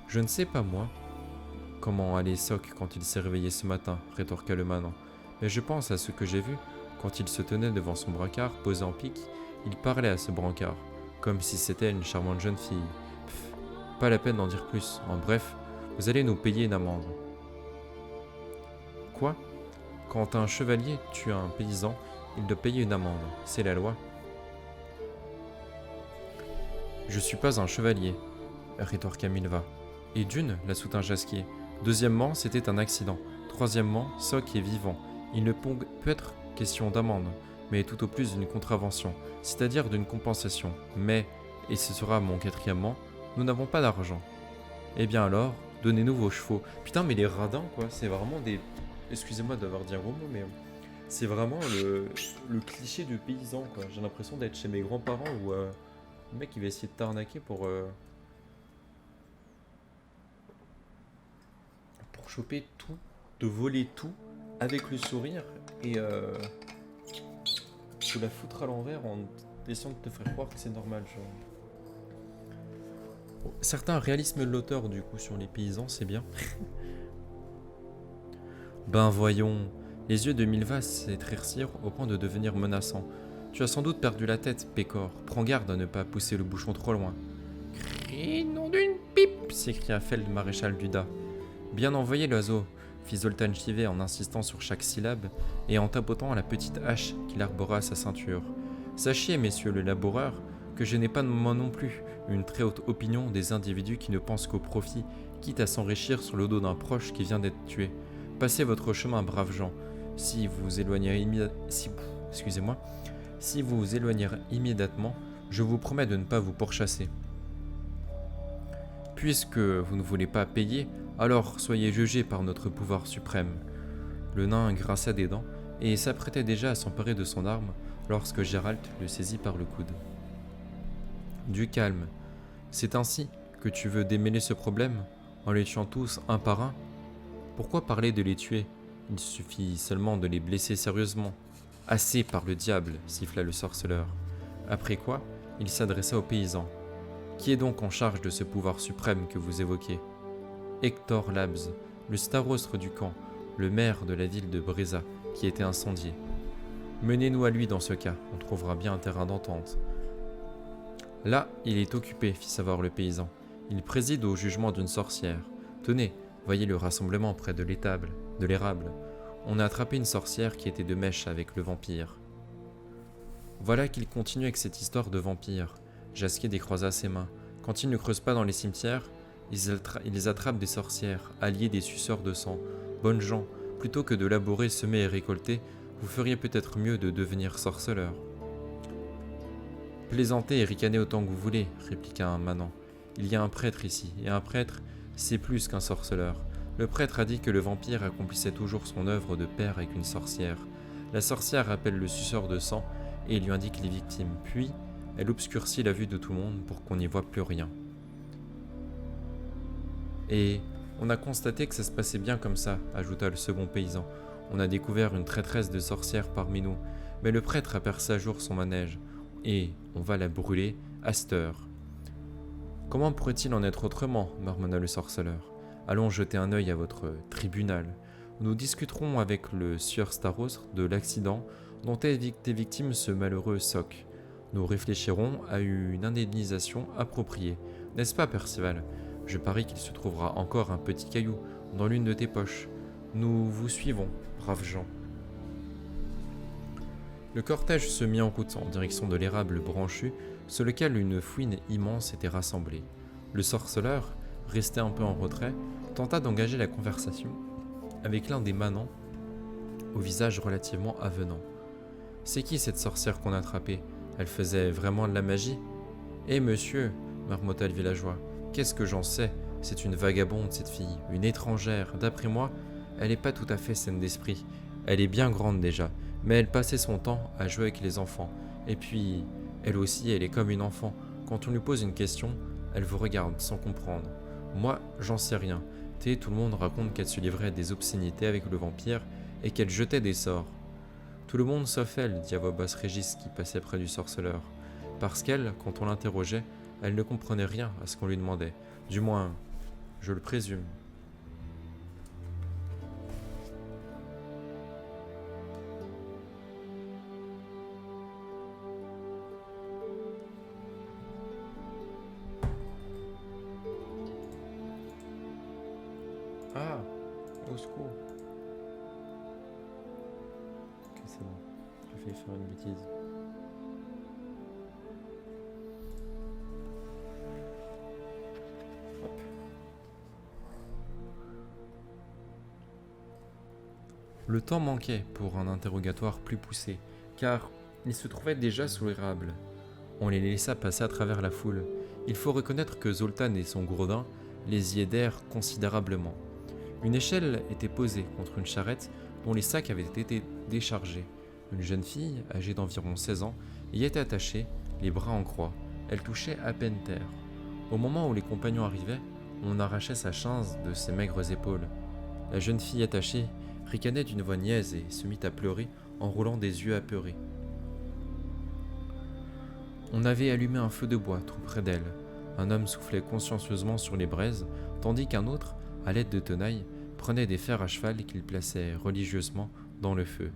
Je ne sais pas, moi, comment allait Soc quand il s'est réveillé ce matin, rétorqua le manant. Mais je pense à ce que j'ai vu. Quand il se tenait devant son brancard, posé en pique, il parlait à ce brancard, comme si c'était une charmante jeune fille. Pff, pas la peine d'en dire plus. En bref, vous allez nous payer une amende. Quoi ? Quand un chevalier tue un paysan, il doit payer une amende. C'est la loi. Je suis pas un chevalier, rétorqua Milva. Et d'une, la soutint Jasquier. Deuxièmement, c'était un accident. Troisièmement, Soc est vivant. Il ne peut être question d'amende, mais tout au plus d'une contravention, c'est-à-dire d'une compensation. Mais, et ce sera mon quatrièmement, nous n'avons pas d'argent. Eh bien alors, donnez-nous vos chevaux. Putain, mais les radins, quoi, c'est vraiment des... Excusez-moi d'avoir dit un gros mot, mais c'est vraiment le cliché du paysan, quoi. J'ai l'impression d'être chez mes grands-parents où le mec il va essayer de t'arnaquer pour choper tout, de voler tout avec le sourire et te la foutre à l'envers en essayant de te faire croire que c'est normal, genre. Bon, certains réalisme de l'auteur du coup sur les paysans, c'est bien. Ben voyons, les yeux de Milva s'étrécirent au point de devenir menaçants. Tu as sans doute perdu la tête, Pécor. Prends garde à ne pas pousser le bouchon trop loin. Crie, nom d'une pipe s'écria Feld maréchal Duda. Bien envoyé l'oiseau, fit Zoltan Chivet en insistant sur chaque syllabe et en tapotant la petite hache qu'il arbora à sa ceinture. Sachez, messieurs le laboureur, que je n'ai pas moi non plus une très haute opinion des individus qui ne pensent qu'au profit, quitte à s'enrichir sur le dos d'un proche qui vient d'être tué. Passez votre chemin, braves gens. Si vous vous éloignez immédiatement, je vous promets de ne pas vous pourchasser. Puisque vous ne voulez pas payer, alors soyez jugés par notre pouvoir suprême. Le nain grinça des dents et s'apprêtait déjà à s'emparer de son arme lorsque Gérald le saisit par le coude. Du calme. C'est ainsi que tu veux démêler ce problème, en les tuant tous un par un? Pourquoi parler de les tuer? Il suffit seulement de les blesser sérieusement. Assez par le diable, siffla le sorceleur. Après quoi, il s'adressa aux paysans. Qui est donc en charge de ce pouvoir suprême que vous évoquez ? Hector Labs, le starostre du camp, le maire de la ville de Breza, qui a été incendié. Menez-nous à lui dans ce cas, on trouvera bien un terrain d'entente. Là, il est occupé, fit savoir le paysan. Il préside au jugement d'une sorcière. Tenez, voyez le rassemblement près de l'érable. On a attrapé une sorcière qui était de mèche avec le vampire. Voilà qu'il continue avec cette histoire de vampire. Jasquier décroisa ses mains. Quand ils ne creusent pas dans les cimetières, ils attrapent des sorcières, alliées des suceurs de sang. Bonnes gens, plutôt que de labourer, semer et récolter, vous feriez peut-être mieux de devenir sorceleur. Plaisantez et ricanez autant que vous voulez, répliqua un manant. Il y a un prêtre ici, et un prêtre, c'est plus qu'un sorceleur. Le prêtre a dit que le vampire accomplissait toujours son œuvre de pair avec une sorcière. La sorcière appelle le suceur de sang et lui indique les victimes, puis elle obscurcit la vue de tout le monde pour qu'on n'y voit plus rien. Et on a constaté que ça se passait bien comme ça, ajouta le second paysan. On a découvert une traîtresse de sorcière parmi nous, mais le prêtre a percé à jour son manège, et on va la brûler à cette heure. Comment pourrait-il en être autrement, marmonna le sorceleur. Allons jeter un œil à votre tribunal. Nous discuterons avec le sieur Starostre de l'accident dont est victime ce malheureux Soc. Nous réfléchirons à une indemnisation appropriée. N'est-ce pas, Percival ? Je parie qu'il se trouvera encore un petit caillou dans l'une de tes poches. Nous vous suivons, braves gens. Le cortège se mit en route en direction de l'érable branchu sur lequel une fouine immense était rassemblée. Le sorceleur, resté un peu en retrait, tenta d'engager la conversation avec l'un des manants au visage relativement avenant. « C'est qui cette sorcière qu'on a attrapée ? Elle faisait vraiment de la magie ?»« Eh monsieur, marmotta le villageois, qu'est-ce que j'en sais ? C'est une vagabonde cette fille, une étrangère. D'après moi, elle n'est pas tout à fait saine d'esprit. Elle est bien grande déjà, mais elle passait son temps à jouer avec les enfants. Et puis, elle aussi, elle est comme une enfant. Quand on lui pose une question, elle vous regarde sans comprendre. Moi, j'en sais rien. Tout le monde raconte qu'elle se livrait à des obscénités avec le vampire et qu'elle jetait des sorts. Tout le monde sauf elle, dit à voix basse Régis qui passait près du sorceleur. Parce qu'elle, quand on l'interrogeait, elle ne comprenait rien à ce qu'on lui demandait. Du moins, je le présume. Ah, au secours. Ok, c'est bon. J'ai failli faire une bêtise. Hop. Le temps manquait pour un interrogatoire plus poussé, car ils se trouvaient déjà sous l'érable. On les laissa passer à travers la foule. Il faut reconnaître que Zoltan et son gredin les y aidèrent considérablement. Une échelle était posée contre une charrette dont les sacs avaient été déchargés. Une jeune fille, âgée d'environ 16 ans, y était attachée, les bras en croix. Elle touchait à peine terre. Au moment où les compagnons arrivaient, on arrachait sa chaise de ses maigres épaules. La jeune fille attachée ricanait d'une voix niaise et se mit à pleurer en roulant des yeux apeurés. On avait allumé un feu de bois tout près d'elle. Un homme soufflait consciencieusement sur les braises, tandis qu'un autre, à l'aide de tenailles, prenait des fers à cheval qu'il plaçait religieusement dans le feu.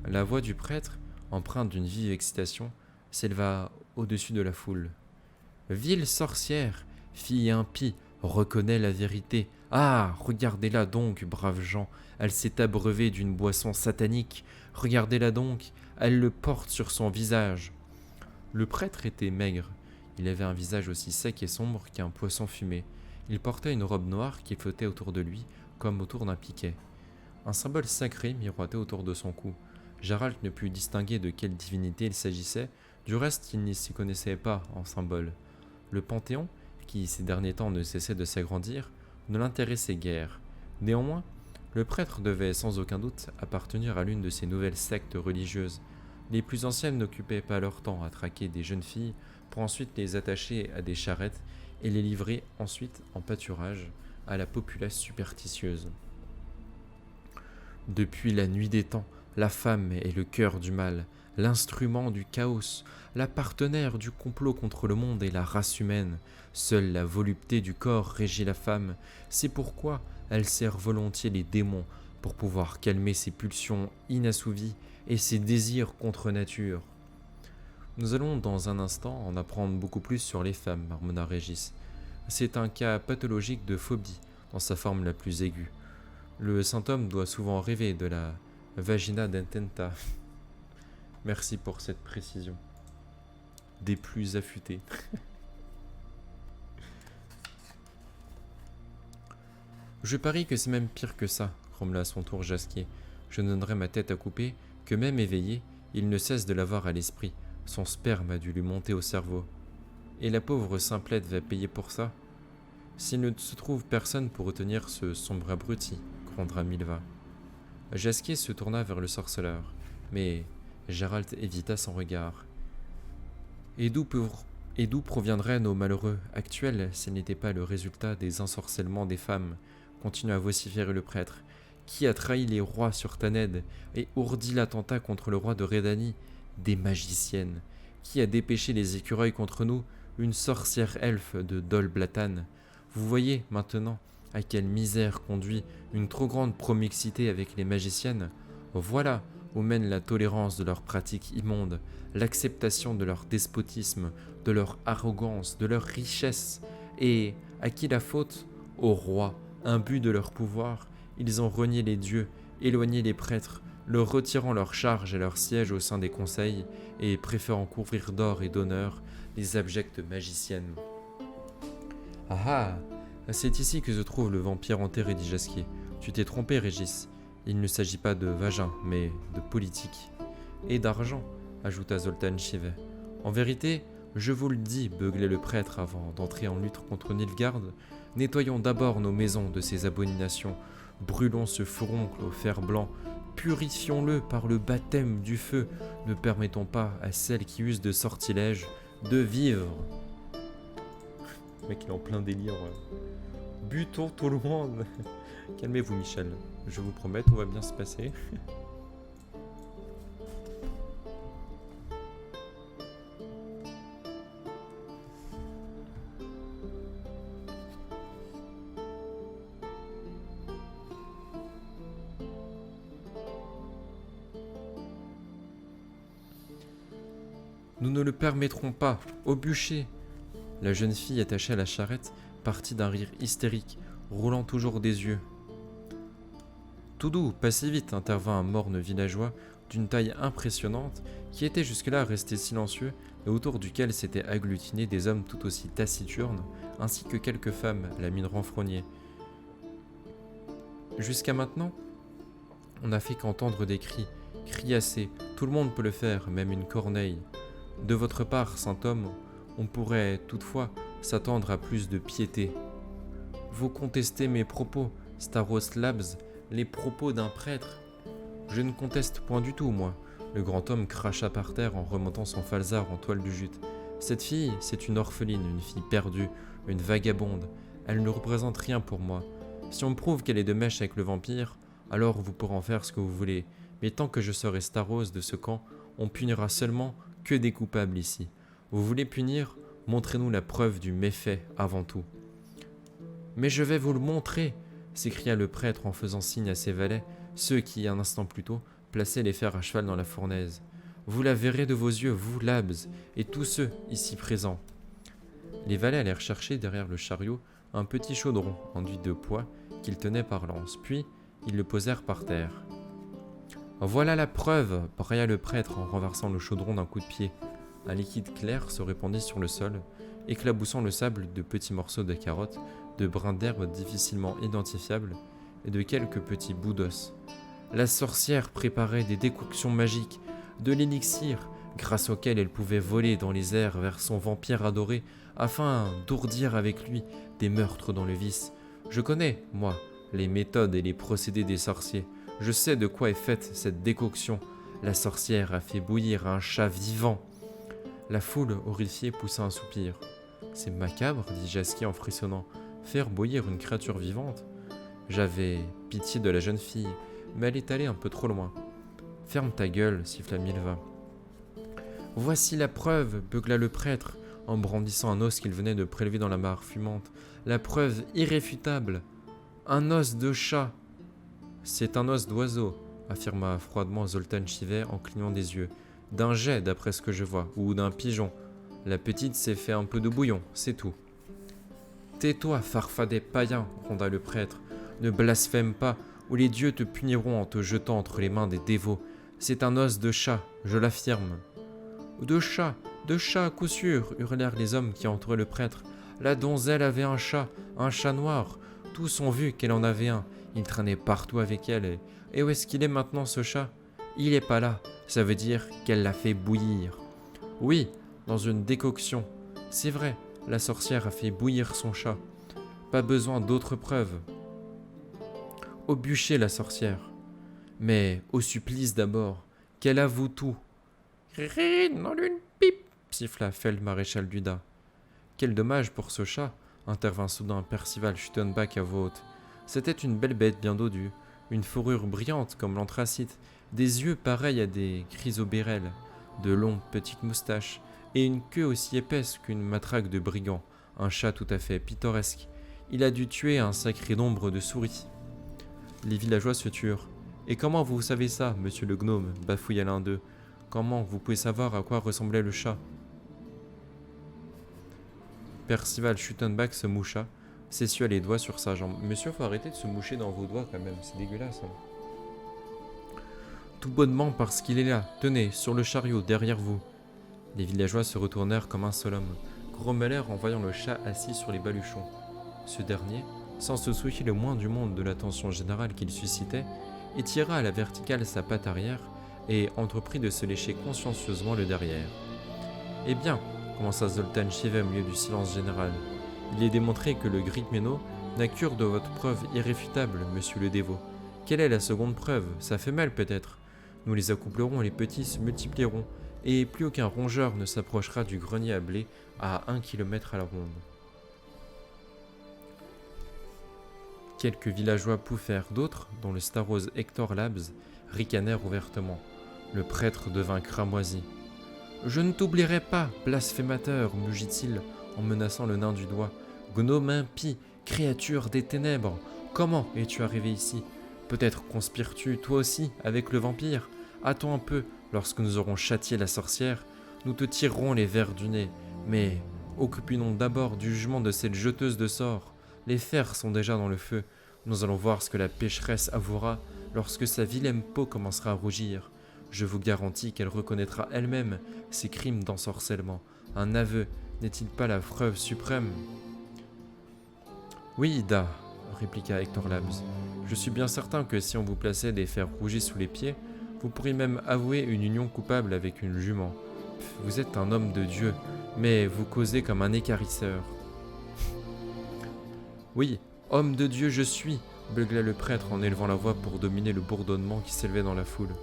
La voix du prêtre, empreinte d'une vive excitation, s'éleva au-dessus de la foule. « Ville sorcière, fille impie, reconnais la vérité. Ah, regardez-la donc, braves gens, elle s'est abreuvée d'une boisson satanique. Regardez-la donc, elle le porte sur son visage. » Le prêtre était maigre. Il avait un visage aussi sec et sombre qu'un poisson fumé. Il portait une robe noire qui flottait autour de lui comme autour d'un piquet. Un symbole sacré miroitait autour de son cou. Gérald ne put distinguer de quelle divinité il s'agissait, du reste il n'y s'y connaissait pas en symbole. Le Panthéon, qui ces derniers temps ne cessait de s'agrandir, ne l'intéressait guère. Néanmoins, le prêtre devait sans aucun doute appartenir à l'une de ces nouvelles sectes religieuses. Les plus anciennes n'occupaient pas leur temps à traquer des jeunes filles pour ensuite les attacher à des charrettes et les livrer ensuite en pâturage à la populace superstitieuse. Depuis la nuit des temps, La femme est le cœur du mal, l'instrument du chaos, la partenaire du complot contre le monde et la race humaine. Seule la volupté du corps régit la femme. C'est pourquoi elle sert volontiers les démons pour pouvoir calmer ses pulsions inassouvies et ses désirs contre nature. Nous allons dans un instant en apprendre beaucoup plus sur les femmes, marmonna Régis. C'est un cas pathologique de phobie, dans sa forme la plus aiguë. Le saint homme doit souvent rêver de la vagina dententa. Merci pour cette précision. Des plus affûtés. Je parie que c'est même pire que ça, grommela à son tour Jasquier. Je ne donnerais ma tête à couper que même éveillé, il ne cesse de l'avoir à l'esprit. Son sperme a dû lui monter au cerveau. Et la pauvre simplette va payer pour ça. S'il ne se trouve personne pour retenir ce sombre abruti, grondera Milva. Jasquier se tourna vers le sorceleur, mais Gérald évita son regard. Et d'où proviendraient nos malheureux actuels s'il n'était pas le résultat des ensorcellements des femmes, continua à vociférer le prêtre. Qui a trahi les rois sur Taned et ourdi l'attentat contre le roi de Redani? Des magiciennes. Qui a dépêché les écureuils contre nous? Une sorcière elfe de Dol Blatan. Vous voyez maintenant à quelle misère conduit une trop grande promixité avec les magiciennes. Voilà où mène la tolérance de leurs pratiques immondes, l'acceptation de leur despotisme, de leur arrogance, de leur richesse. Et à qui la faute? Aux rois, imbus de leur pouvoir. Ils ont renié les dieux, éloigné les prêtres, leur retirant leurs charges et leurs sièges au sein des conseils, et préférant couvrir d'or et d'honneur les abjectes magiciennes. Ah ah, c'est ici que se trouve le vampire enterré, dit Jasquier. Tu t'es trompé, Régis. Il ne s'agit pas de vagin, mais de politique. Et d'argent, ajouta Zoltan Chivet. En vérité, je vous le dis, beuglait le prêtre avant d'entrer en lutte contre Nilfgaard, nettoyons d'abord nos maisons de ces abominations, brûlons ce furoncle au fer blanc, purifions-le par le baptême du feu, ne permettons pas à celles qui usent de sortilèges de vivre. Le mec, il est en plein délire. Butons tout le monde. Calmez-vous, Michel. Je vous promets, tout va bien se passer. Nous ne le permettrons pas. Au bûcher. La jeune fille attachée à la charrette partit d'un rire hystérique, roulant toujours des yeux. Tout doux, passez vite, intervint un morne villageois d'une taille impressionnante qui était jusque-là resté silencieux et autour duquel s'étaient agglutinés des hommes tout aussi taciturnes ainsi que quelques femmes, la mine renfrognée. Jusqu'à maintenant, on n'a fait qu'entendre des cris, criasser, tout le monde peut le faire, même une corneille. De votre part, saint homme, on pourrait toutefois s'attendre à plus de piété. Vous contestez mes propos, Staros Labs, les propos d'un prêtre. Je ne conteste point du tout, moi. Le grand homme cracha par terre en remontant son falzar en toile de jute. Cette fille, c'est une orpheline, une fille perdue, une vagabonde. Elle ne représente rien pour moi. Si on me prouve qu'elle est de mèche avec le vampire, alors vous pourrez en faire ce que vous voulez. Mais tant que je serai Staros de ce camp, on punira seulement que des coupables ici. Vous voulez punir? Montrez-nous la preuve du méfait avant tout. Mais je vais vous le montrer, s'écria le prêtre en faisant signe à ses valets, ceux qui, un instant plus tôt, plaçaient les fers à cheval dans la fournaise. Vous la verrez de vos yeux, vous, Labs, et tous ceux ici présents. Les valets allèrent chercher derrière le chariot un petit chaudron enduit de pois qu'ils tenaient par l'anse, puis ils le posèrent par terre. Voilà la preuve, brailla le prêtre en renversant le chaudron d'un coup de pied. Un liquide clair se répandit sur le sol, éclaboussant le sable de petits morceaux de carottes, de brins d'herbe difficilement identifiables et de quelques petits bouts d'os. La sorcière préparait des décoctions magiques, de l'élixir, grâce auquel elle pouvait voler dans les airs vers son vampire adoré, afin d'ourdir avec lui des meurtres dans le vice. Je connais, moi, les méthodes et les procédés des sorciers. Je sais de quoi est faite cette décoction. La sorcière a fait bouillir un chat vivant. La foule horrifiée poussa un soupir. C'est macabre, dit Jasquier en frissonnant. Faire bouillir une créature vivante? J'avais pitié de la jeune fille, mais elle est allée un peu trop loin. Ferme ta gueule, siffla Milva. Voici la preuve, beugla le prêtre, en brandissant un os qu'il venait de prélever dans la mare fumante. La preuve irréfutable. Un os de chat. C'est un os d'oiseau, affirma froidement Zoltan Chivet en clignant des yeux. D'un jet, d'après ce que je vois, ou d'un pigeon. La petite s'est fait un peu de bouillon, c'est tout. Tais-toi, farfadet païen, gronda le prêtre. Ne blasphème pas, ou les dieux te puniront en te jetant entre les mains des dévots. C'est un os de chat, je l'affirme. De chat, à coup sûr, hurlèrent les hommes qui entouraient le prêtre. La donzelle avait un chat noir. Tous ont vu qu'elle en avait un. Il traînait partout avec elle. Et où est-ce qu'il est maintenant, ce chat? Il est pas là. Ça veut dire qu'elle l'a fait bouillir. Oui, dans une décoction. C'est vrai, la sorcière a fait bouillir son chat. Pas besoin d'autres preuves. Au bûcher, la sorcière. Mais au supplice d'abord, qu'elle avoue tout. Non d'une pipe, siffla Feld-maréchal Duda. Quel dommage pour ce chat, intervint soudain Percival Schuttenbach à voix haute. C'était une belle bête bien dodue, une fourrure brillante comme l'anthracite, des yeux pareils à des chrysobérelles, de longues petites moustaches, et une queue aussi épaisse qu'une matraque de brigand, un chat tout à fait pittoresque. Il a dû tuer un sacré nombre de souris. Les villageois se turent. Et comment vous savez ça, monsieur le gnome, bafouilla l'un d'eux. Comment vous pouvez savoir à quoi ressemblait le chat? Percival Schuttenbach se moucha, s'essuia les doigts sur sa jambe. Monsieur, faut arrêter de se moucher dans vos doigts quand même, c'est dégueulasse. Tout bonnement parce qu'il est là, tenez, sur le chariot, derrière vous. Les villageois se retournèrent comme un seul homme, grommelèrent en voyant le chat assis sur les baluchons. Ce dernier, sans se soucier le moins du monde de l'attention générale qu'il suscitait, étira à la verticale sa patte arrière et entreprit de se lécher consciencieusement le derrière. Eh bien, commença Zoltan Chivet au milieu du silence général, il est démontré que le Grigmeno n'a cure de votre preuve irréfutable, monsieur le dévot. Quelle est la seconde preuve? Ça fait mal peut-être. Nous les accouplerons et les petits se multiplieront, et plus aucun rongeur ne s'approchera du grenier à blé à 1 kilomètre à la ronde. Quelques villageois pouffèrent, d'autres, dont le starose Hector Labs, ricanèrent ouvertement. Le prêtre devint cramoisi. « Je ne t'oublierai pas, blasphémateur, mugit-il, en menaçant le nain du doigt. Gnome impie, créature des ténèbres, comment es-tu arrivé ici? Peut-être conspires-tu, toi aussi, avec le vampire? Attends un peu, lorsque nous aurons châtié la sorcière, nous te tirerons les vers du nez. Mais occupons-nous d'abord du jugement de cette jeteuse de sorts. Les fers sont déjà dans le feu. Nous allons voir ce que la pécheresse avouera lorsque sa vilaine peau commencera à rougir. Je vous garantis qu'elle reconnaîtra elle-même ses crimes d'ensorcellement. Un aveu n'est-il pas la preuve suprême? Oui, Ida, répliqua Hector Labs. Je suis bien certain que si on vous plaçait des fers rougis sous les pieds, vous pourriez même avouer une union coupable avec une jument. Vous êtes un homme de Dieu, mais vous causez comme un écarisseur. Oui, homme de Dieu je suis, beugla le prêtre en élevant la voix pour dominer le bourdonnement qui s'élevait dans la foule.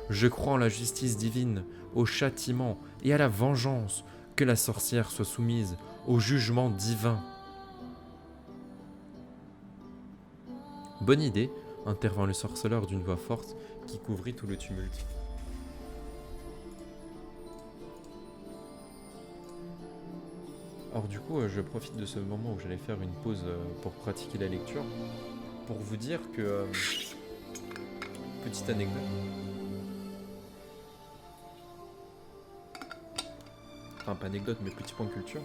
Je crois en la justice divine, au châtiment et à la vengeance, que la sorcière soit soumise au jugement divin. Bonne idée, intervint le sorceleur d'une voix forte qui couvrit tout le tumulte. Alors du coup, je profite de ce moment où j'allais faire une pause pour pratiquer la lecture, pour vous dire que... petite anecdote. Enfin, pas anecdote, mais petit point de culture.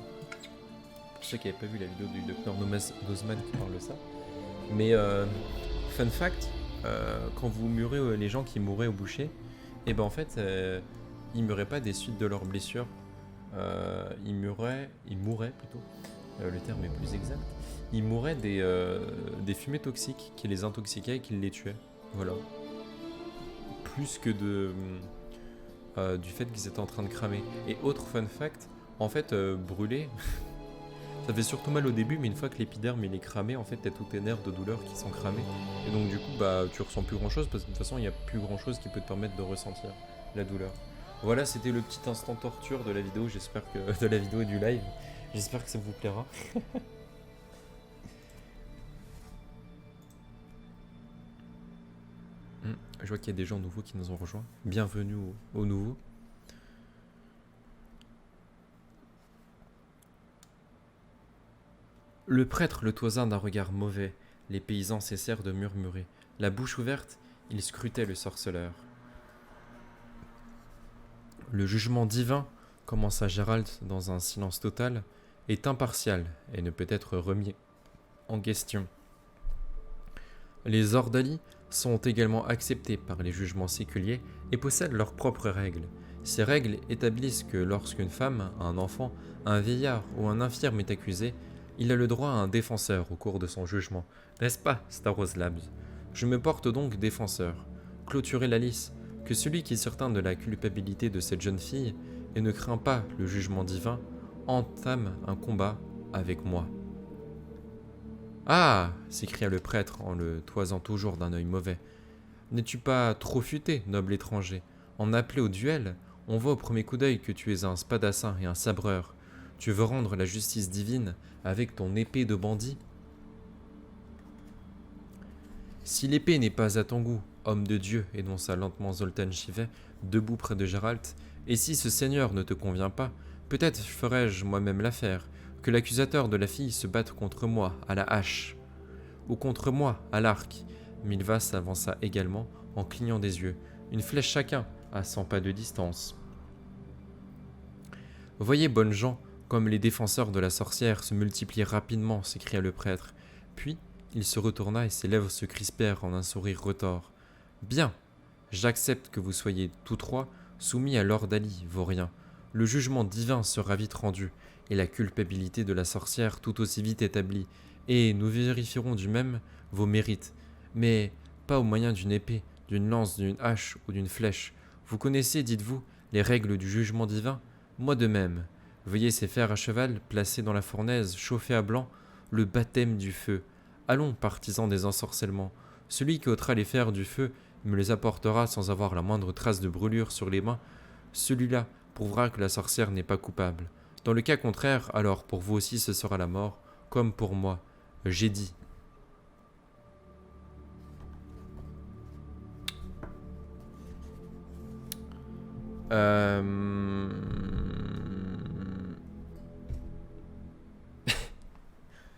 Pour ceux qui n'avaient pas vu la vidéo du docteur Nozman qui parle de ça. Mais, fun fact, quand vous murez les gens qui mouraient au bûcher, et ben en fait, ils mouraient pas des suites de leurs blessures. Ils mouraient plutôt, le terme est plus exact, ils mouraient des fumées toxiques qui les intoxiquaient et qui les tuaient. Voilà. Plus que du fait qu'ils étaient en train de cramer. Et autre fun fact, en fait, brûler, ça fait surtout mal au début, mais une fois que l'épiderme il est cramé, en fait, t'as tous tes nerfs de douleur qui sont cramés. Et donc du coup, bah, tu ressens plus grand chose parce que de toute façon, il n'y a plus grand chose qui peut te permettre de ressentir la douleur. Voilà, c'était le petit instant torture de la vidéo, j'espère que de la vidéo et du live. J'espère que ça vous plaira. Je vois qu'il y a des gens nouveaux qui nous ont rejoints. Bienvenue aux nouveaux. Le prêtre le toisa d'un regard mauvais. Les paysans cessèrent de murmurer. La bouche ouverte, ils scrutaient le sorceleur. Le jugement divin, commença Gérald dans un silence total, est impartial et ne peut être remis en question. Les ordalies sont également acceptés par les jugements séculiers et possèdent leurs propres règles. Ces règles établissent que lorsqu'une femme, un enfant, un vieillard ou un infirme est accusé, il a le droit à un défenseur au cours de son jugement. N'est-ce pas, Staros Labs? Je me porte donc défenseur. Clôturez la liste, que celui qui est certain de la culpabilité de cette jeune fille et ne craint pas le jugement divin entame un combat avec moi. Ah s'écria le prêtre en le toisant toujours d'un œil mauvais. N'es-tu pas trop futé, noble étranger? En appeler au duel, on voit au premier coup d'œil que tu es un spadassin et un sabreur. Tu veux rendre la justice divine avec ton épée de bandit? Si l'épée n'est pas à ton goût, homme de Dieu, énonça lentement Zoltan Chivet, debout près de Gérald, et si ce seigneur ne te convient pas, peut-être ferai-je moi-même l'affaire, que l'accusateur de la fille se batte contre moi à la hache, ou contre moi à l'arc. Milva s'avança également en clignant des yeux, une flèche chacun à 100 pas de distance. Voyez, bonnes gens, comme les défenseurs de la sorcière se multiplient rapidement, s'écria le prêtre. Puis, il se retourna et ses lèvres se crispèrent en un sourire retors. Bien, j'accepte que vous soyez tous trois soumis à l'ordalie, vaurien. Le jugement divin sera vite rendu, et la culpabilité de la sorcière tout aussi vite établie, et nous vérifierons du même vos mérites, mais pas au moyen d'une épée, d'une lance, d'une hache ou d'une flèche. Vous connaissez, dites-vous, les règles du jugement divin? Moi de même. Veuillez ces fers à cheval placés dans la fournaise, chauffés à blanc, le baptême du feu. Allons, partisans des ensorcellements. Celui qui ôtera les fers du feu me les apportera sans avoir la moindre trace de brûlure sur les mains. Celui-là prouvera que la sorcière n'est pas coupable. Dans le cas contraire, alors pour vous aussi ce sera la mort, comme pour moi. J'ai dit.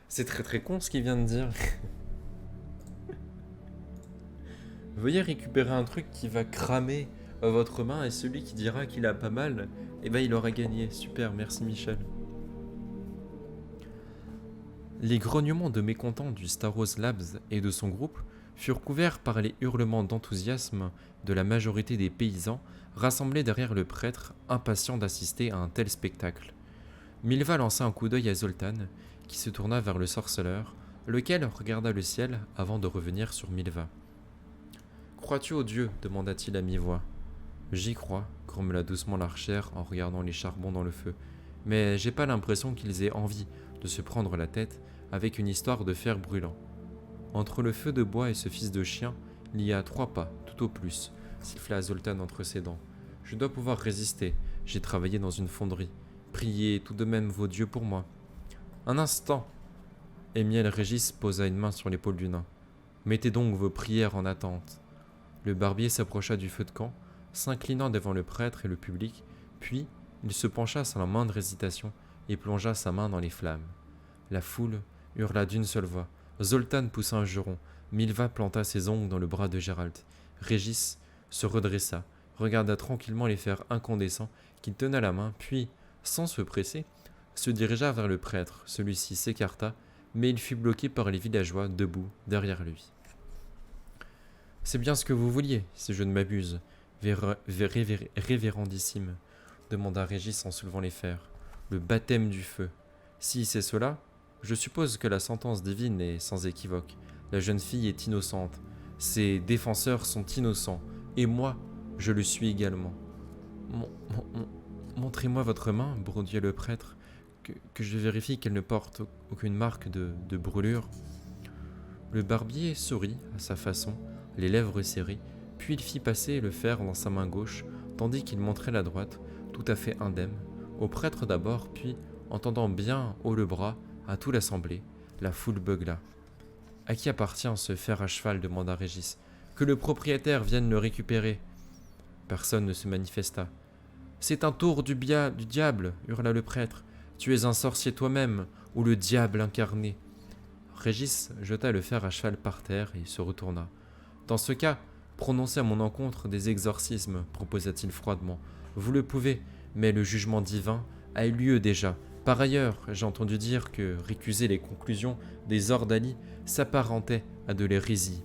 C'est très très con ce qu'il vient de dire. Veuillez récupérer un truc qui va cramer votre main et celui qui dira qu'il a pas mal, eh ben il aura gagné. Super, merci Michel. Les grognements de mécontents du Staros Labs et de son groupe furent couverts par les hurlements d'enthousiasme de la majorité des paysans rassemblés derrière le prêtre, impatients d'assister à un tel spectacle. Milva lança un coup d'œil à Zoltan, qui se tourna vers le sorceleur, lequel regarda le ciel avant de revenir sur Milva. « Crois-tu aux dieux » demanda-t-il à mi-voix. « J'y crois » grommela doucement l'archère en regardant les charbons dans le feu, « mais j'ai pas l'impression qu'ils aient envie de se prendre la tête avec une histoire de fer brûlant. Entre le feu de bois et ce fils de chien, il y a 3 pas, tout au plus, » siffla Zoltan entre ses dents. « Je dois pouvoir résister, j'ai travaillé dans une fonderie. Priez tout de même vos dieux pour moi. » Un instant. Émiel Régis posa une main sur l'épaule du nain. Mettez donc vos prières en attente. Le barbier s'approcha du feu de camp, s'inclinant devant le prêtre et le public, puis il se pencha sans la moindre hésitation et plongea sa main dans les flammes. La foule hurla d'une seule voix. Zoltan poussa un juron. Milva planta ses ongles dans le bras de Gérald. Régis se redressa, regarda tranquillement les fers incandescents qu'il tenait à la main, puis, sans se presser, se dirigea vers le prêtre. Celui-ci s'écarta, mais il fut bloqué par les villageois debout derrière lui. « C'est bien ce que vous vouliez, si je ne m'abuse, révérendissime, demanda Régis en soulevant les fers. Le baptême du feu. Si c'est cela, je suppose que la sentence divine est sans équivoque. La jeune fille est innocente. Ses défenseurs sont innocents. Et moi, je le suis également. Montrez-moi votre main, brodua le prêtre, que je vérifie qu'elle ne porte aucune marque de brûlure. Le barbier sourit à sa façon, les lèvres serrées, puis il fit passer le fer dans sa main gauche, tandis qu'il montrait la droite, tout à fait indemne, au prêtre d'abord, puis, en tendant bien haut le bras à toute l'assemblée, la foule beugla. « À qui appartient ce fer à cheval » demanda Régis. « Que Que le propriétaire vienne le récupérer. Personne ne se manifesta. C'est un tour du diable, hurla le prêtre. Tu es un sorcier toi-même, ou le diable incarné. Régis jeta le fer à cheval par terre et se retourna. Dans ce cas, prononcez à mon encontre des exorcismes, proposa-t-il froidement. Vous le pouvez, mais le jugement divin a eu lieu déjà. Par ailleurs, j'ai entendu dire que récuser les conclusions des ordalies s'apparentait à de l'hérésie.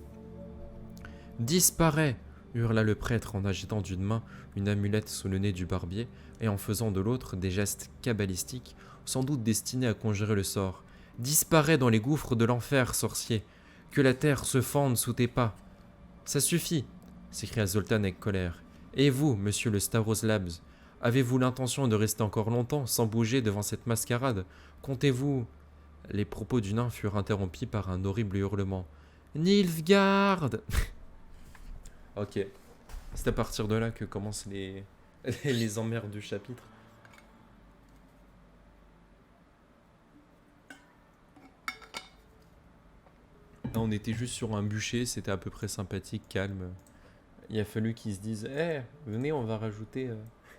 Disparais, hurla le prêtre en agitant d'une main une amulette sous le nez du barbier et en faisant de l'autre des gestes cabalistiques, sans doute destinés à conjurer le sort. Disparais dans les gouffres de l'enfer, sorcier. Que la terre se fende sous tes pas. Ça suffit, s'écria Zoltan avec colère. Et vous, monsieur le Staros Labs, avez-vous l'intention de rester encore longtemps sans bouger devant cette mascarade? Comptez-vous... Les propos du nain furent interrompus par un horrible hurlement. Nilfgaard. Ok. C'est à partir de là que commencent les emmerdes du chapitre. Là, on était juste sur un bûcher, c'était à peu près sympathique, calme. Il a fallu qu'ils se disent venez, on va rajouter...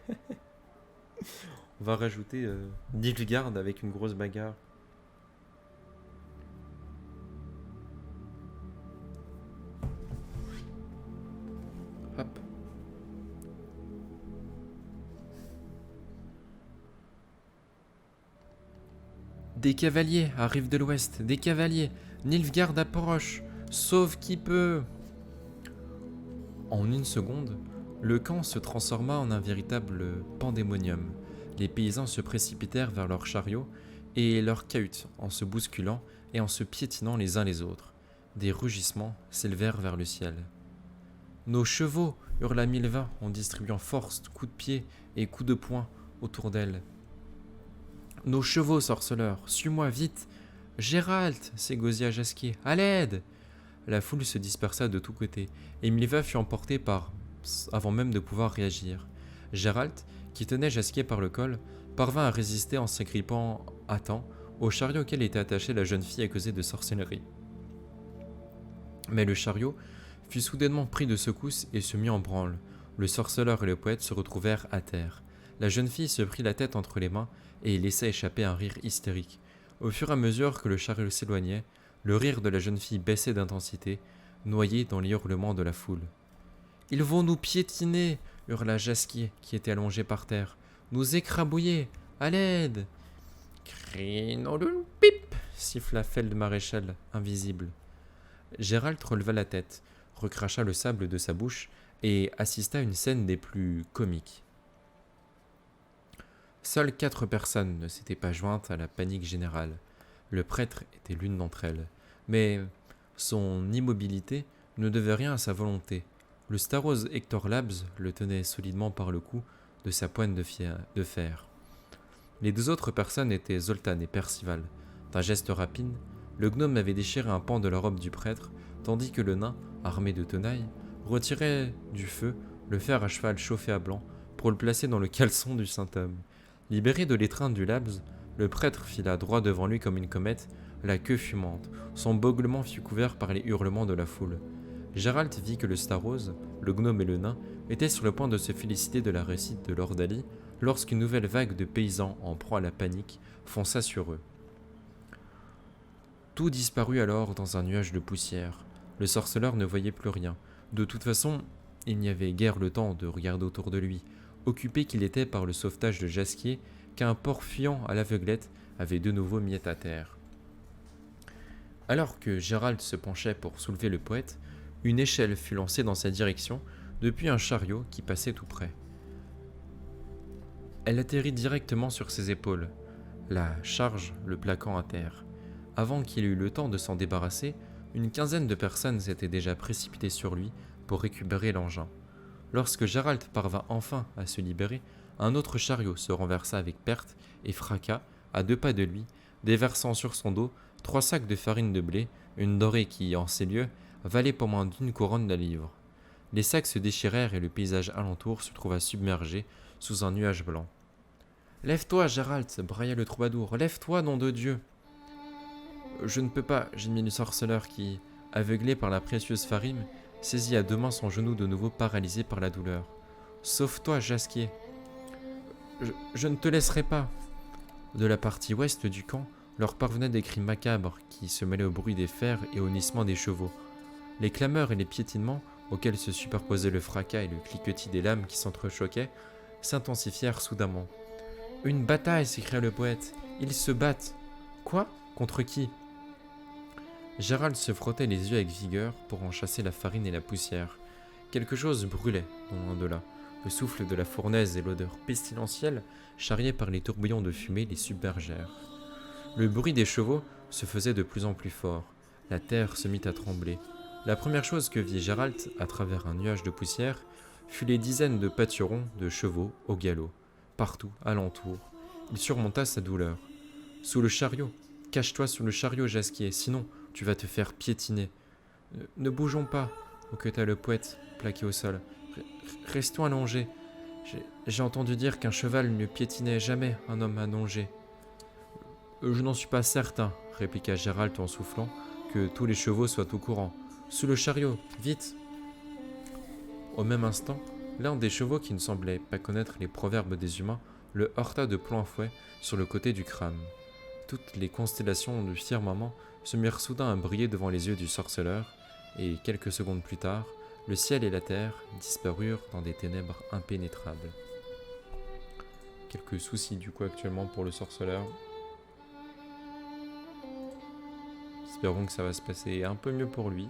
on va rajouter Nilfgaard avec une grosse bagarre. Hop. Des cavaliers arrivent de l'ouest, des cavaliers. Nilfgaard approche, sauve qui peut. En une seconde, le camp se transforma en un véritable pandémonium. Les paysans se précipitèrent vers leurs chariots et leurs cahutes en se bousculant et en se piétinant les uns les autres. Des rugissements s'élevèrent vers le ciel. Nos chevaux, hurla Milva en distribuant force, coups de pied et coups de poing autour d'elle. Nos chevaux, sorceleurs, suis-moi vite. Gérald, s'égosilla Jasquier, à l'aide. La foule se dispersa de tous côtés, et Milva fut emportée avant même de pouvoir réagir. Gérald, qui tenait Jasquier par le col, parvint à résister en s'agrippant à temps au chariot auquel était attachée la jeune fille accusée de sorcellerie. Mais le chariot fut soudainement pris de secousse et se mit en branle. Le sorceleur et le poète se retrouvèrent à terre. La jeune fille se prit la tête entre les mains et laissa échapper un rire hystérique. Au fur et à mesure que le chariot s'éloignait, le rire de la jeune fille baissait d'intensité, noyé dans les hurlements de la foule. « Ils vont nous piétiner !» hurla Jasquier, qui était allongé par terre. « Nous écrabouiller! À l'aide !»« Crinolun pip !» siffla Feldmaréchal, invisible. Gérald releva la tête, recracha le sable de sa bouche et assista à une scène des plus comiques. Seules 4 personnes ne s'étaient pas jointes à la panique générale. Le prêtre était l'une d'entre elles. Mais son immobilité ne devait rien à sa volonté. Le Staros Hector Labs le tenait solidement par le cou de sa poigne de fer. Les 2 autres personnes étaient Zoltan et Percival. D'un geste rapide, le gnome avait déchiré un pan de la robe du prêtre, tandis que le nain, armé de tenailles, retirait du feu le fer à cheval chauffé à blanc pour le placer dans le caleçon du saint homme. Libéré de l'étreinte du Labs, le prêtre fila droit devant lui comme une comète, la queue fumante. Son beuglement fut couvert par les hurlements de la foule. Gérald vit que le Starose, le gnome et le nain étaient sur le point de se féliciter de la réussite de l'ordalie lorsqu'une nouvelle vague de paysans en proie à la panique fonça sur eux. Tout disparut alors dans un nuage de poussière. Le sorceleur ne voyait plus rien. De toute façon, il n'y avait guère le temps de regarder autour de lui, occupé qu'il était par le sauvetage de Jasquier, qu'un porc fuyant à l'aveuglette avait de nouveau mis à terre. Alors que Gérald se penchait pour soulever le poète, une échelle fut lancée dans sa direction depuis un chariot qui passait tout près. Elle atterrit directement sur ses épaules, la charge le plaquant à terre. Avant qu'il eût le temps de s'en débarrasser, une quinzaine de personnes s'étaient déjà précipitées sur lui pour récupérer l'engin. Lorsque Gérald parvint enfin à se libérer, un autre chariot se renversa avec perte et fracas, à 2 pas de lui, déversant sur son dos 3 sacs de farine de blé, une dorée qui, en ces lieux, valait pas moins d'1 couronne la livre. Les sacs se déchirèrent et le paysage alentour se trouva submergé sous un nuage blanc. « Lève-toi, Gérald !» brailla le troubadour. « Lève-toi, nom de Dieu !»« Je ne peux pas, » gémit le sorceleur qui, aveuglé par la précieuse farine, saisit à deux mains son genou de nouveau paralysé par la douleur. « Sauve-toi, Jasquier !»« Je ne te laisserai pas !» De la partie ouest du camp, leur parvenaient des cris macabres qui se mêlaient au bruit des fers et au hennissement des chevaux. Les clameurs et les piétinements, auxquels se superposaient le fracas et le cliquetis des lames qui s'entrechoquaient, s'intensifièrent soudainement. « Une bataille !» s'écria le poète. « Ils se battent !»« Quoi ? Contre qui ?» Gérald se frottait les yeux avec vigueur pour en chasser la farine et la poussière. Quelque chose brûlait, non loin de là. Le souffle de la fournaise et l'odeur pestilentielle, charriée par les tourbillons de fumée, les submergèrent. Le bruit des chevaux se faisait de plus en plus fort. La terre se mit à trembler. La première chose que vit Gérald, à travers un nuage de poussière, fut les dizaines de pâturons de chevaux au galop, partout, alentour. Il surmonta sa douleur. « Sous le chariot ! Cache-toi sous le chariot, Jasquier, sinon tu vas te faire piétiner. »« Ne bougeons pas !» hoqueta le poète, plaqué au sol. « Restons allongés. J'ai entendu dire qu'un cheval ne piétinait jamais un homme allongé. »« Je n'en suis pas certain, » répliqua Gérald en soufflant, « que tous les chevaux soient au courant. Sous le chariot, vite !» Au même instant, l'un des chevaux qui ne semblait pas connaître les proverbes des humains le heurta de plein fouet sur le côté du crâne. Toutes les constellations du firmament se mirent soudain à briller devant les yeux du sorceleur, et quelques secondes plus tard, le ciel et la terre disparurent dans des ténèbres impénétrables. Quelques soucis du coup actuellement pour le sorceleur. Espérons que ça va se passer un peu mieux pour lui.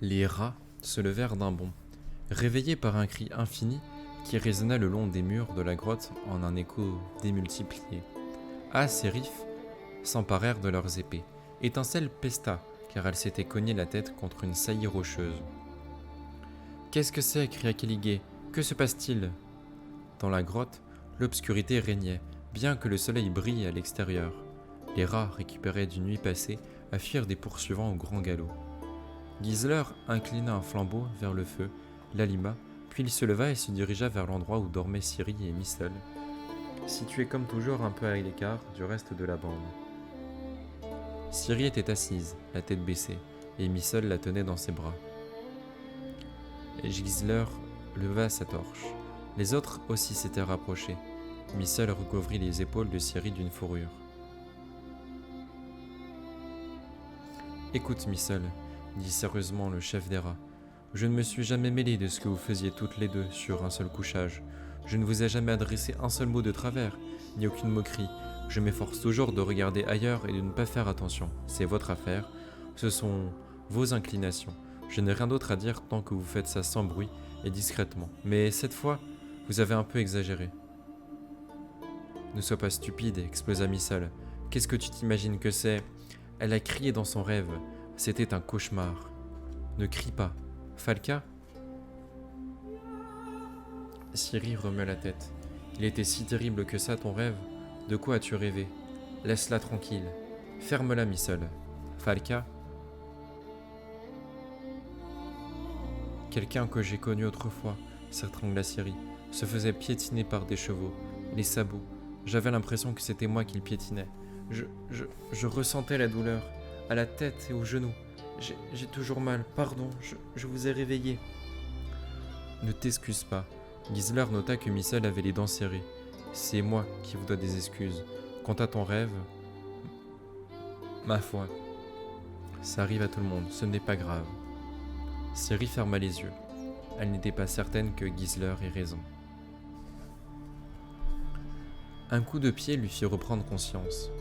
Les rats se levèrent d'un bond, réveillés par un cri infini qui résonna le long des murs de la grotte en un écho démultiplié. As et Rif s'emparèrent de leurs épées. Étincelle pesta, car elle s'était cogné la tête contre une saillie rocheuse. « Qu'est-ce que c'est » cria Kéligé. « Que se passe-t-il » Dans la grotte, l'obscurité régnait, bien que le soleil brille à l'extérieur. Les rats, récupérés d'une nuit passée, affirent des poursuivants au grand galop. Gisler inclina un flambeau vers le feu, l'alluma, puis il se leva et se dirigea vers l'endroit où dormaient Ciri et Missel, situés comme toujours un peu à l'écart du reste de la bande. Ciri était assise, la tête baissée, et Missel la tenait dans ses bras. Gisler leva sa torche. Les autres aussi s'étaient rapprochés. Missel recouvrit les épaules de Ciri d'une fourrure. « Écoute, Missel, » dit sérieusement le chef des rats. « Je ne me suis jamais mêlé de ce que vous faisiez toutes les deux sur un seul couchage. Je ne vous ai jamais adressé un seul mot de travers, ni aucune moquerie. Je m'efforce toujours de regarder ailleurs et de ne pas faire attention. C'est votre affaire. Ce sont vos inclinations. Je n'ai rien d'autre à dire tant que vous faites ça sans bruit et discrètement. Mais cette fois, vous avez un peu exagéré. »« Ne sois pas stupide, » explosa Missel. « Qu'est-ce que tu t'imagines que c'est ?» Elle a crié dans son rêve. C'était un cauchemar. Ne crie pas. Falca ? Ciri remua la tête. Il était si terrible que ça, ton rêve. De quoi as-tu rêvé ? Laisse-la tranquille. Ferme-la, Missel. Falca ? Quelqu'un que j'ai connu autrefois, s'étrangla Ciri, se faisait piétiner par des chevaux, les sabots. J'avais l'impression que c'était moi qui le piétinais. Je ressentais la douleur, à la tête et aux genoux. J'ai toujours mal, pardon, je vous ai réveillé. Ne t'excuse pas. Gisler nota que Missel avait les dents serrées. C'est moi qui vous dois des excuses. Quant à ton rêve, ma foi, ça arrive à tout le monde, ce n'est pas grave. Ciri ferma les yeux. Elle n'était pas certaine que Gisler ait raison. Un coup de pied lui fit reprendre conscience.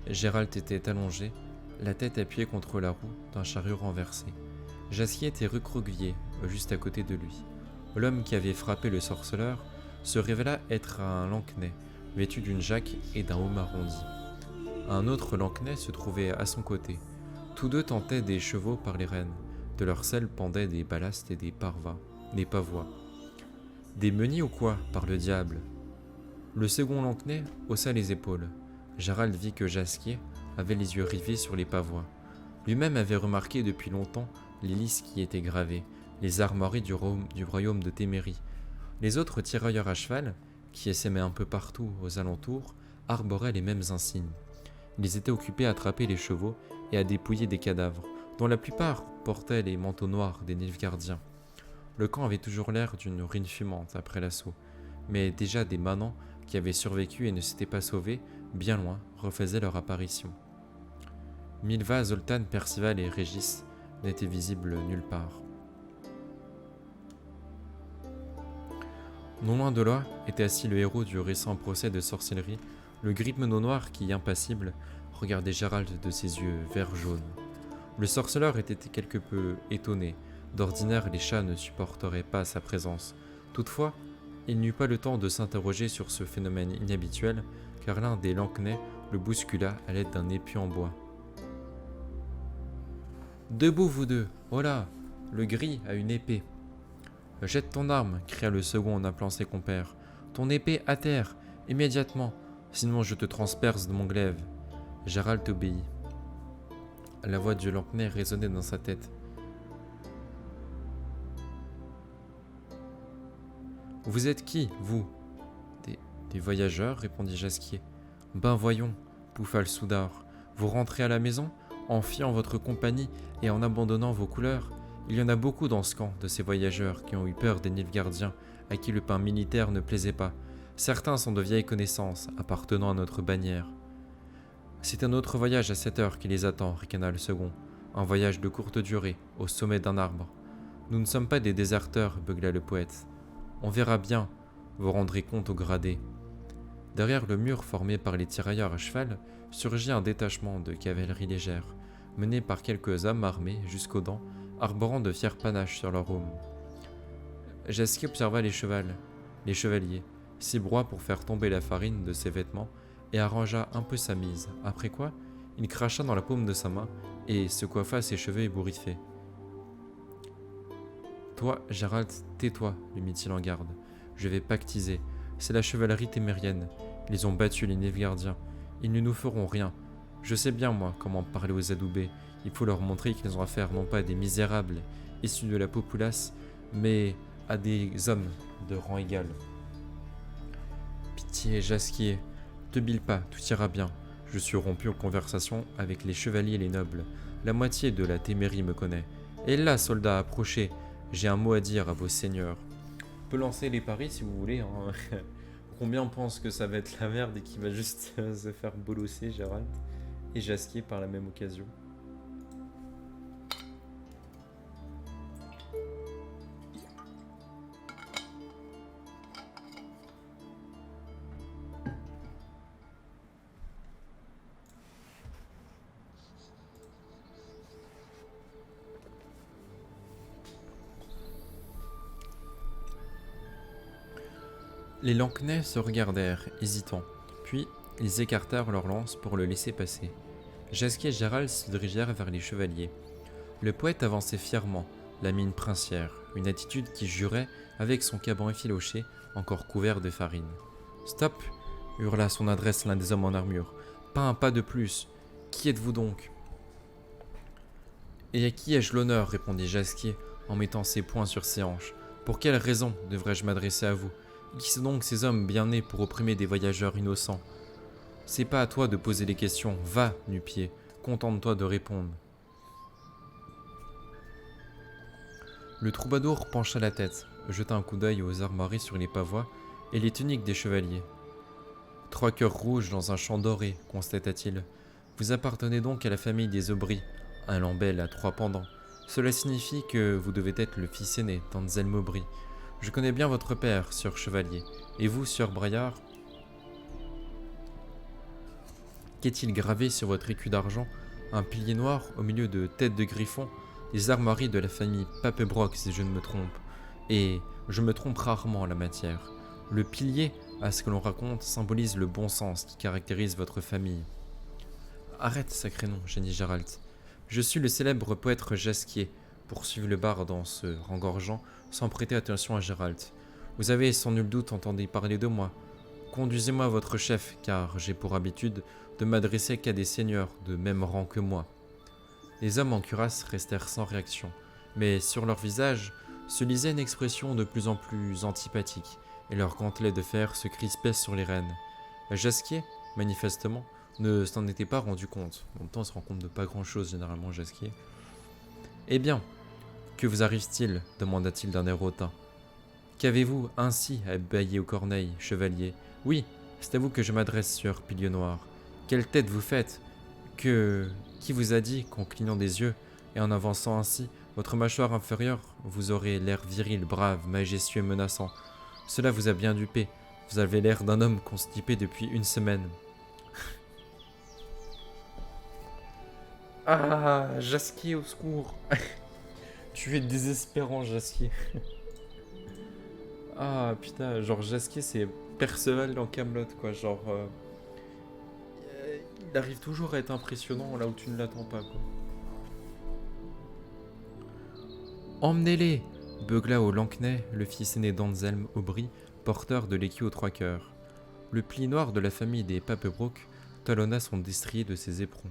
Gérald était allongé, la tête appuyée contre la roue d'un chariot renversé. Jasquier était recroquevillé, juste à côté de lui. L'homme qui avait frappé le sorceleur se révéla être un lansquenet, vêtu d'une jaque et d'un haut arrondi. Un autre lansquenet se trouvait à son côté. Tous deux tentaient des chevaux par les rênes. De leurs selles pendaient des ballasts et des pavois. Des meuniers ou quoi, par le diable ? Le second Lancnais haussa les épaules. Gérald vit que Jasquier avait les yeux rivés sur les pavois. Lui-même avait remarqué depuis longtemps les lys qui étaient gravés, les armoiries du royaume de Témérie. Les autres tirailleurs à cheval, qui essaimaient un peu partout aux alentours, arboraient les mêmes insignes. Ils étaient occupés à attraper les chevaux et à dépouiller des cadavres, dont la plupart portaient les manteaux noirs des Nilfgaardiens. Le camp avait toujours l'air d'une ruine fumante après l'assaut, mais déjà des manants qui avaient survécu et ne s'étaient pas sauvés, bien loin, refaisaient leur apparition. Milva, Zoltan, Percival et Régis n'étaient visibles nulle part. Non loin de là était assis le héros du récent procès de sorcellerie, le gris-menot noir qui, impassible, regardait Gérald de ses yeux vert jaune. Le sorceleur était quelque peu étonné. D'ordinaire, les chats ne supporteraient pas sa présence. Toutefois, il n'eut pas le temps de s'interroger sur ce phénomène inhabituel, car l'un des Lancnais le bouscula à l'aide d'un épieu en bois. « Debout, vous deux! Oh là! Le gris a une épée! » « Jette ton arme !» cria le second en appelant ses compères. « Ton épée à terre, immédiatement, sinon je te transperce de mon glaive. » Gérald obéit. La voix du Lancnais résonnait dans sa tête. « Vous êtes qui, vous ?»« Des voyageurs, répondit Jasquier. Ben voyons, bouffa le soudard. Vous rentrez à la maison, en fiant votre compagnie et en abandonnant vos couleurs. Il y en a beaucoup dans ce camp de ces voyageurs qui ont eu peur des Nilfgaardiens, à qui le pain militaire ne plaisait pas. Certains sont de vieilles connaissances, appartenant à notre bannière. C'est un autre voyage à 7 heures qui les attend, ricana le second. Un voyage de courte durée, au sommet d'un arbre. Nous ne sommes pas des déserteurs, beugla le poète. On verra bien, vous rendrez compte au gradé. Derrière le mur formé par les tirailleurs à cheval, surgit un détachement de cavalerie légère, mené par quelques hommes armés jusqu'aux dents, arborant de fiers panaches sur leur aume. Jasquier observa les chevaliers, s'ébroia pour faire tomber la farine de ses vêtements et arrangea un peu sa mise, après quoi il cracha dans la paume de sa main et se coiffa ses cheveux ébouriffés. « Toi, Gérald, tais-toi, lui mit-il en garde. Je vais pactiser. C'est la chevalerie témérienne. Ils ont battu les Nilfgaardiens. Ils ne nous feront rien. Je sais bien, moi, comment parler aux adoubés. Il faut leur montrer qu'ils ont affaire non pas à des misérables issus de la populace, mais à des hommes de rang égal. Pitié, Jasquier, te bile pas, tout ira bien. Je suis rompu en conversation avec les chevaliers et les nobles. La moitié de la Témérie me connaît. Et là, soldats, approchez. J'ai un mot à dire à vos seigneurs. On peut lancer les paris si vous voulez. Hein. Combien pense que ça va être la merde et qu'il va juste se faire bolosser, Gérald et Jasquier par la même occasion. Les Lancnais se regardèrent, hésitants, puis ils écartèrent leurs lances pour le laisser passer. Jasquier et Gérald se dirigèrent vers les chevaliers. Le poète avançait fièrement, la mine princière, une attitude qui jurait avec son caban effiloché, encore couvert de farine. « Stop !» hurla à son adresse l'un des hommes en armure. « Pas un pas de plus. Qui êtes-vous donc ?»« Et à qui ai-je l'honneur ?» répondit Jasquier en mettant ses poings sur ses hanches. « Pour quelle raison devrais-je m'adresser à vous ? Qui sont donc ces hommes bien nés pour opprimer des voyageurs innocents ? C'est pas à toi de poser des questions. Va, nu-pied, contente-toi de répondre. » Le troubadour pencha la tête, jeta un coup d'œil aux armoiries sur les pavois et les tuniques des chevaliers. « 3 cœurs rouges dans un champ doré, constata-t-il. Vous appartenez donc à la famille des Aubry, un lambel à 3 pendants. Cela signifie que vous devez être le fils aîné d'Anselme Aubry. Je connais bien votre père, sieur Chevalier. Et vous, sieur Braillard ? Qu'est-il gravé sur votre écu d'argent ? Un pilier noir au milieu de têtes de griffon, les armoiries de la famille Papebroc, si je ne me trompe. Et je me trompe rarement en la matière. Le pilier, à ce que l'on raconte, symbolise le bon sens qui caractérise votre famille. Arrête, sacré nom, génie Gérald. Je suis le célèbre poète Jasquier, poursuivit le barde en se rengorgeant sans prêter attention à Gérald. Vous avez sans nul doute entendu parler de moi. Conduisez-moi à votre chef, car j'ai pour habitude de m'adresser qu'à des seigneurs de même rang que moi. » Les hommes en cuirasse restèrent sans réaction, mais sur leur visage se lisait une expression de plus en plus antipathique, et leurs gantelets de fer se crispaient sur les rênes. Jasquier, manifestement, ne s'en était pas rendu compte. En même temps, on se rend compte de pas grand-chose généralement, Jasquier. « Eh bien, que vous arrive-t-il » demanda-t-il d'un air hautain. « Qu'avez-vous ainsi à bâiller aux corneilles, chevalier ? Oui, c'est à vous que je m'adresse, sieur Pilieu Noir. Quelle tête vous faites ? Qui vous a dit qu'en clignant des yeux et en avançant ainsi votre mâchoire inférieure, vous aurez l'air viril, brave, majestueux et menaçant ? Cela vous a bien dupé. Vous avez l'air d'un homme constipé depuis une semaine. » Ah, Jasquier, au secours. Tu es désespérant, Jasquier. Ah, putain, genre Jasquier, c'est Perceval dans Camelot, quoi. Genre, il arrive toujours à être impressionnant là où tu ne l'attends pas, quoi. Emmenez-les, beugla au Lancnais le fils aîné d'Anselme Aubry, porteur de l'écu aux 3 cœurs. Le pli noir de la famille des Papebroek talonna son destrier de ses éperons.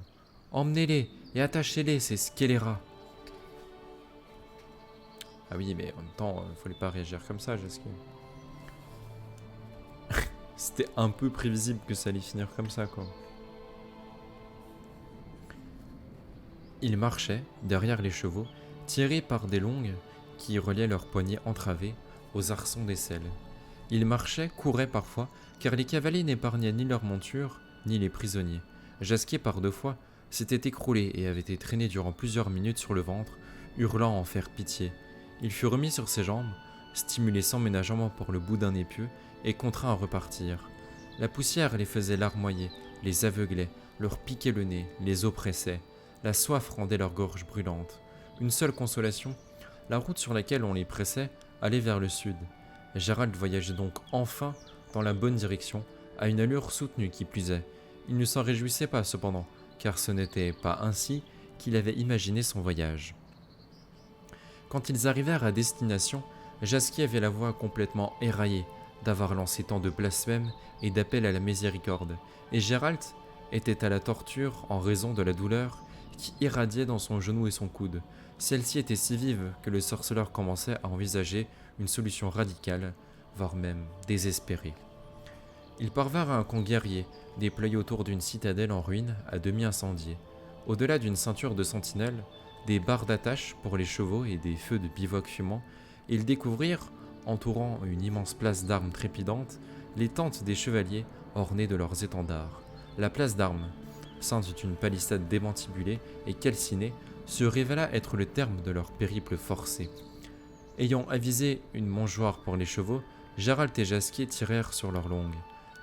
Emmenez-les et attachez-les, ces scélérats. Ah oui, mais en même temps, fallait pas réagir comme ça, Jasquier. C'était un peu prévisible que ça allait finir comme ça, quoi. Ils marchaient, derrière les chevaux, tirés par des longues qui reliaient leurs poignets entravés aux arçons d'aisselle. Ils marchaient, couraient parfois, car les cavaliers n'épargnaient ni leur monture, ni les prisonniers. Jasquier, par 2 fois, s'était écroulé et avait été traîné durant plusieurs minutes sur le ventre, hurlant en faire pitié. Il fut remis sur ses jambes, stimulé sans ménagement par le bout d'un épieu, et contraint à repartir. La poussière les faisait larmoyer, les aveuglait, leur piquait le nez, les oppressait. La soif rendait leur gorge brûlante. Une seule consolation, la route sur laquelle on les pressait allait vers le sud. Gérald voyageait donc enfin dans la bonne direction, à une allure soutenue qui plus est. Il ne s'en réjouissait pas cependant, car ce n'était pas ainsi qu'il avait imaginé son voyage. Quand ils arrivèrent à destination, Jasquier avait la voix complètement éraillée d'avoir lancé tant de blasphèmes et d'appels à la miséricorde, et Gérald était à la torture en raison de la douleur qui irradiait dans son genou et son coude. Celle-ci était si vive que le sorceleur commençait à envisager une solution radicale, voire même désespérée. Ils parvinrent à un camp guerrier, déployé autour d'une citadelle en ruine, à demi incendiée. Au-delà d'une ceinture de sentinelles, des barres d'attache pour les chevaux et des feux de bivouac fumants, ils découvrirent, entourant une immense place d'armes trépidante, les tentes des chevaliers ornées de leurs étendards. La place d'armes, ceinte d'une palissade démantibulée et calcinée, se révéla être le terme de leur périple forcé. Ayant avisé une mangeoire pour les chevaux, Gérald et Jasquier tirèrent sur leurs longues.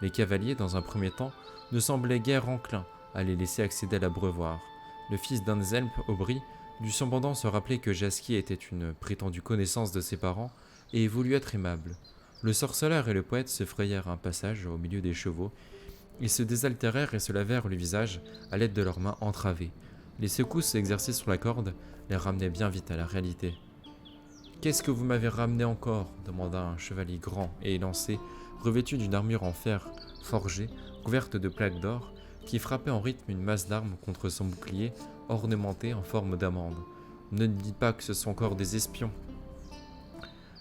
Les cavaliers, dans un premier temps, ne semblaient guère enclins à les laisser accéder à l'abreuvoir. Le fils d'Anselme Aubry dut cependant se rappeler que Jasquier était une prétendue connaissance de ses parents et voulut être aimable. Le sorceleur et le poète se frayèrent un passage au milieu des chevaux. Ils se désaltérèrent et se lavèrent le visage à l'aide de leurs mains entravées. Les secousses exercées sur la corde les ramenaient bien vite à la réalité. « Qu'est-ce que vous m'avez ramené encore » demanda un chevalier grand et élancé, revêtu d'une armure en fer forgé, couverte de plaques d'or, qui frappait en rythme une masse d'armes contre son bouclier, ornementé en forme d'amande. « Ne dites pas que ce sont encore des espions. »«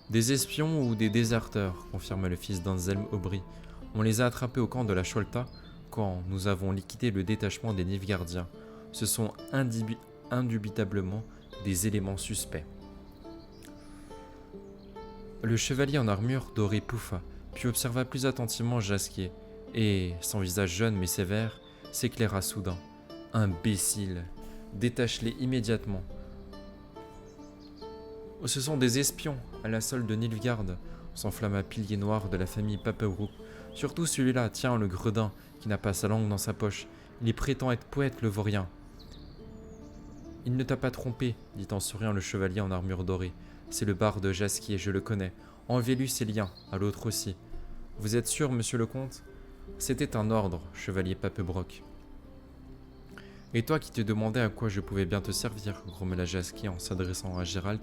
Des espions ou des déserteurs, » confirma le fils d'Anselme Aubry. « On les a attrapés au camp de la Cholta quand nous avons liquidé le détachement des Nilfgaardiens. Ce sont indubitablement des éléments suspects. » Le chevalier en armure dorée pouffa, puis observa plus attentivement Jasquier, et, son visage jeune mais sévère, s'éclaira soudain. « Imbécile ! Détache-les immédiatement. Ce sont des espions, à la solde de Nilfgaard, s'enflamma Pilier Noir de la famille Papebroek. Surtout celui-là, tiens, le gredin, qui n'a pas sa langue dans sa poche. Il prétend être poète, le vaurien. Il ne t'a pas trompé, dit en souriant le chevalier en armure dorée. C'est le barde Jasquier, je le connais. Enlevez-lui ses liens, à l'autre aussi. Vous êtes sûr, monsieur le comte ? C'était un ordre, chevalier Papebroek. Et toi qui te demandais à quoi je pouvais bien te servir, grommela Jasquier en s'adressant à Gérald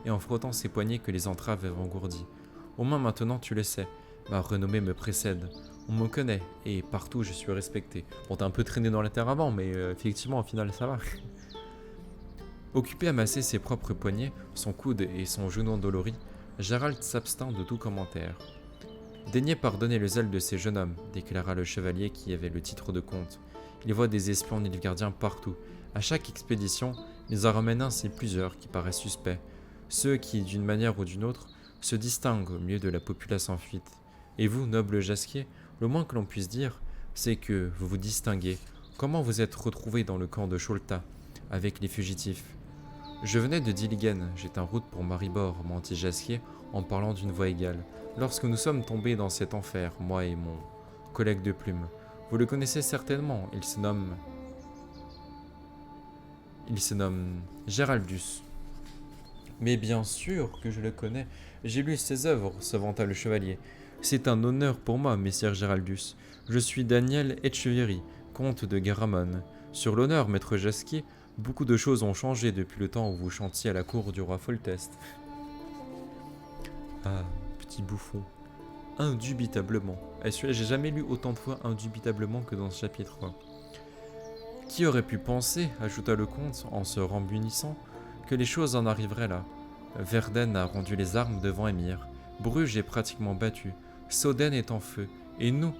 et en frottant ses poignets que les entraves avaient engourdis. Au moins maintenant tu le sais, Ma renommée me précède. On me connaît, et partout je suis respecté. Bon, t'as un peu traîné dans la terre avant, mais effectivement, au final, ça va. Occupé à masser ses propres poignets, son coude et son genou endolori, Gérald s'abstint de tout commentaire. Daignez pardonner le zèle de ces jeunes hommes, déclara le chevalier qui avait le titre de comte. Il voit des espions nilfgaardiens partout. À chaque expédition, ils en ramènent ainsi plusieurs qui paraissent suspects. Ceux qui, d'une manière ou d'une autre, se distinguent au milieu de la populace en fuite. Et vous, noble Jasquier, le moins que l'on puisse dire, c'est que vous vous distinguez. Comment vous êtes retrouvé dans le camp de Sholta, avec les fugitifs? Je venais de Diligen, j'étais en route pour Maribor, mentit Jasquier en parlant d'une voix égale. Lorsque nous sommes tombés dans cet enfer, moi et mon collègue de plume. Vous le connaissez certainement, il se nomme Géraldus. Mais bien sûr que je le connais, j'ai lu ses œuvres, se vanta le chevalier. C'est un honneur pour moi, messire Géraldus. Je suis Daniel Etcheverry, comte de Garamond. Sur l'honneur, maître Jasquier, beaucoup de choses ont changé depuis le temps où vous chantiez à la cour du roi Foltest. Ah, petit bouffon. Indubitablement. Et celui-là, j'ai jamais lu autant de fois indubitablement que dans ce chapitre. Qui aurait pu penser, ajouta le comte en se rembunissant, que les choses en arriveraient là. Verden a rendu les armes devant Émir. Bruges est pratiquement battue. Soden est en feu. Et nous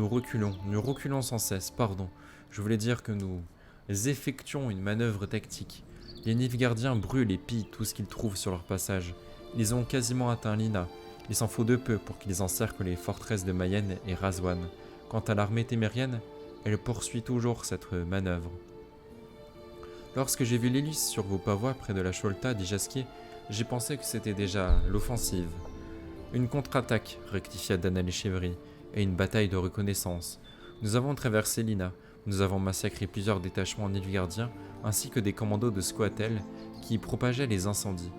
reculons sans cesse, pardon. Je voulais dire que nous effectuons une manœuvre tactique. Les Nilfgaardiens brûlent et pillent tout ce qu'ils trouvent sur leur passage. Ils ont quasiment atteint Lina. Il s'en faut de peu pour qu'ils encerclent les forteresses de Mayenne et Razwan. Quant à l'armée témérienne, elle poursuit toujours cette manœuvre. Lorsque j'ai vu l'hélice sur vos pavois près de la Sholta, dit Jasquier, j'ai pensé que c'était déjà l'offensive. Une contre-attaque, rectifia Daniel Etcheverry, et une bataille de reconnaissance. Nous avons traversé Lina, nous avons massacré plusieurs détachements nilfgaardiens, ainsi que des commandos de Scoatel qui propageaient les incendies.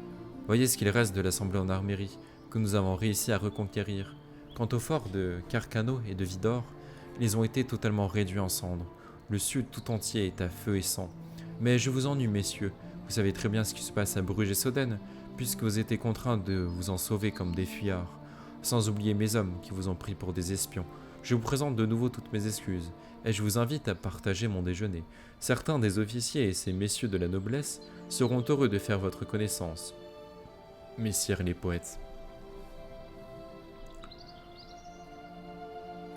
Voyez ce qu'il reste de l'assemblée en armérie, que nous avons réussi à reconquérir. Quant au fort de Carcano et de Vidor, ils ont été totalement réduits en cendres. Le sud tout entier est à feu et sang. Mais je vous ennuie, messieurs. Vous savez très bien ce qui se passe à Bruges et Soden, puisque vous étiez contraints de vous en sauver comme des fuyards. Sans oublier mes hommes qui vous ont pris pour des espions. Je vous présente de nouveau toutes mes excuses, et je vous invite à partager mon déjeuner. Certains des officiers et ces messieurs de la noblesse seront heureux de faire votre connaissance. Messieurs les poètes.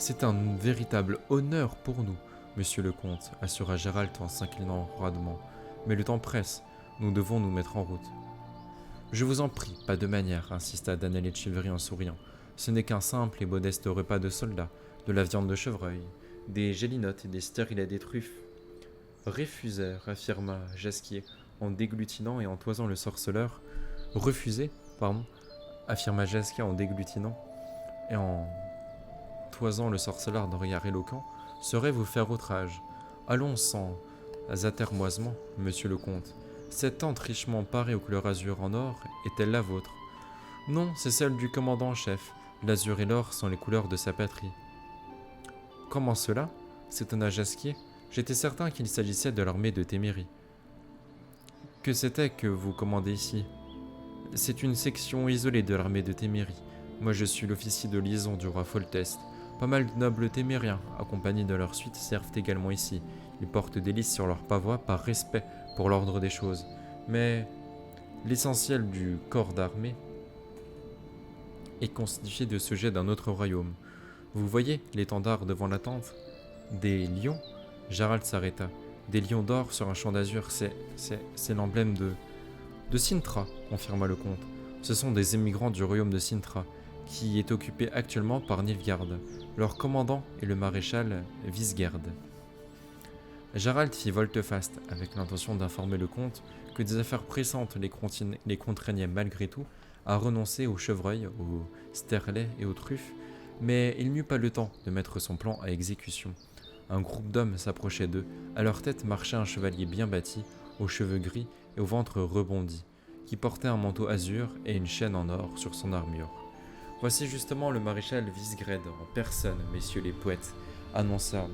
C'est un véritable honneur pour nous, monsieur le comte, assura Gérald en s'inclinant froidement. Mais le temps presse, nous devons nous mettre en route. Je vous en prie, pas de manière, insista Daniel Etcheverry en souriant. Ce n'est qu'un simple et modeste repas de soldats, de la viande de chevreuil, des gélinottes et des stérilets des truffes. Refusèrent, affirma Jasquier, en déglutinant et en toisant le sorceleur. Refuser, affirma Jasquier en déglutinant et en toisant le sorceleur d'un regard éloquent, serait vous faire outrage. Allons sans atermoisement, monsieur le comte. Cette tente richement parée aux couleurs azur en or est-elle la vôtre? Non, c'est celle du commandant en chef. L'azur et l'or sont les couleurs de sa patrie. Comment cela? S'étonna Jasquier. J'étais certain qu'il s'agissait de l'armée de Témérie. Que c'était que vous commandez ici? C'est une section isolée de l'armée de Témérie. Moi je suis l'officier de liaison du roi Foltest. Pas mal de nobles témériens, accompagnés de leur suite, servent également ici. Ils portent des lys sur leurs pavois par respect pour l'ordre des choses. Mais l'essentiel du corps d'armée est constitué de sujets d'un autre royaume. Vous voyez l'étendard devant la tente? Des lions? Gérald s'arrêta. Des lions d'or sur un champ d'azur, c'est l'emblème de Sintra, confirma le comte. Ce sont des émigrants du royaume de Sintra, qui est occupé actuellement par Nilfgaard. Leur commandant est le maréchal Visgerd. Gérald fit volte-face avec l'intention d'informer le comte que des affaires pressantes les contraignaient malgré tout à renoncer aux chevreuils, aux sterlets et aux truffes, mais il n'eut pas le temps de mettre son plan à exécution. Un groupe d'hommes s'approchait d'eux, à leur tête marchait un chevalier bien bâti, aux cheveux gris et au ventre rebondi, qui portait un manteau azur et une chaîne en or sur son armure. « Voici justement le maréchal Visgred en personne, messieurs les poètes, » annonça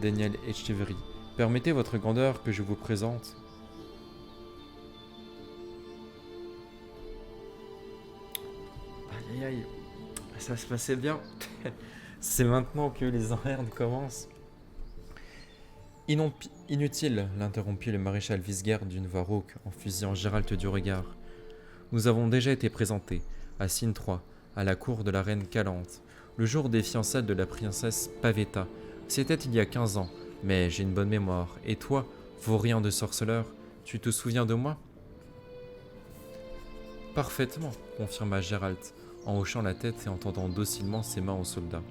Daniel Etcheverry. « Permettez votre grandeur que je vous présente. » Aïe aïe aïe. Ça se passait bien. C'est maintenant que les emmerdes commencent. Inutile, l'interrompit le maréchal Visgard d'une voix rauque en fusillant Gérald du regard. Nous avons déjà été présentés, à Sintra, à la cour de la reine Calante, le jour des fiançailles de la princesse Pavetta. C'était il y a 15 ans, mais j'ai une bonne mémoire. Et toi, vaurien de sorceleur, tu te souviens de moi? Parfaitement, confirma Gérald, en hochant la tête et en tendant docilement ses mains au soldat.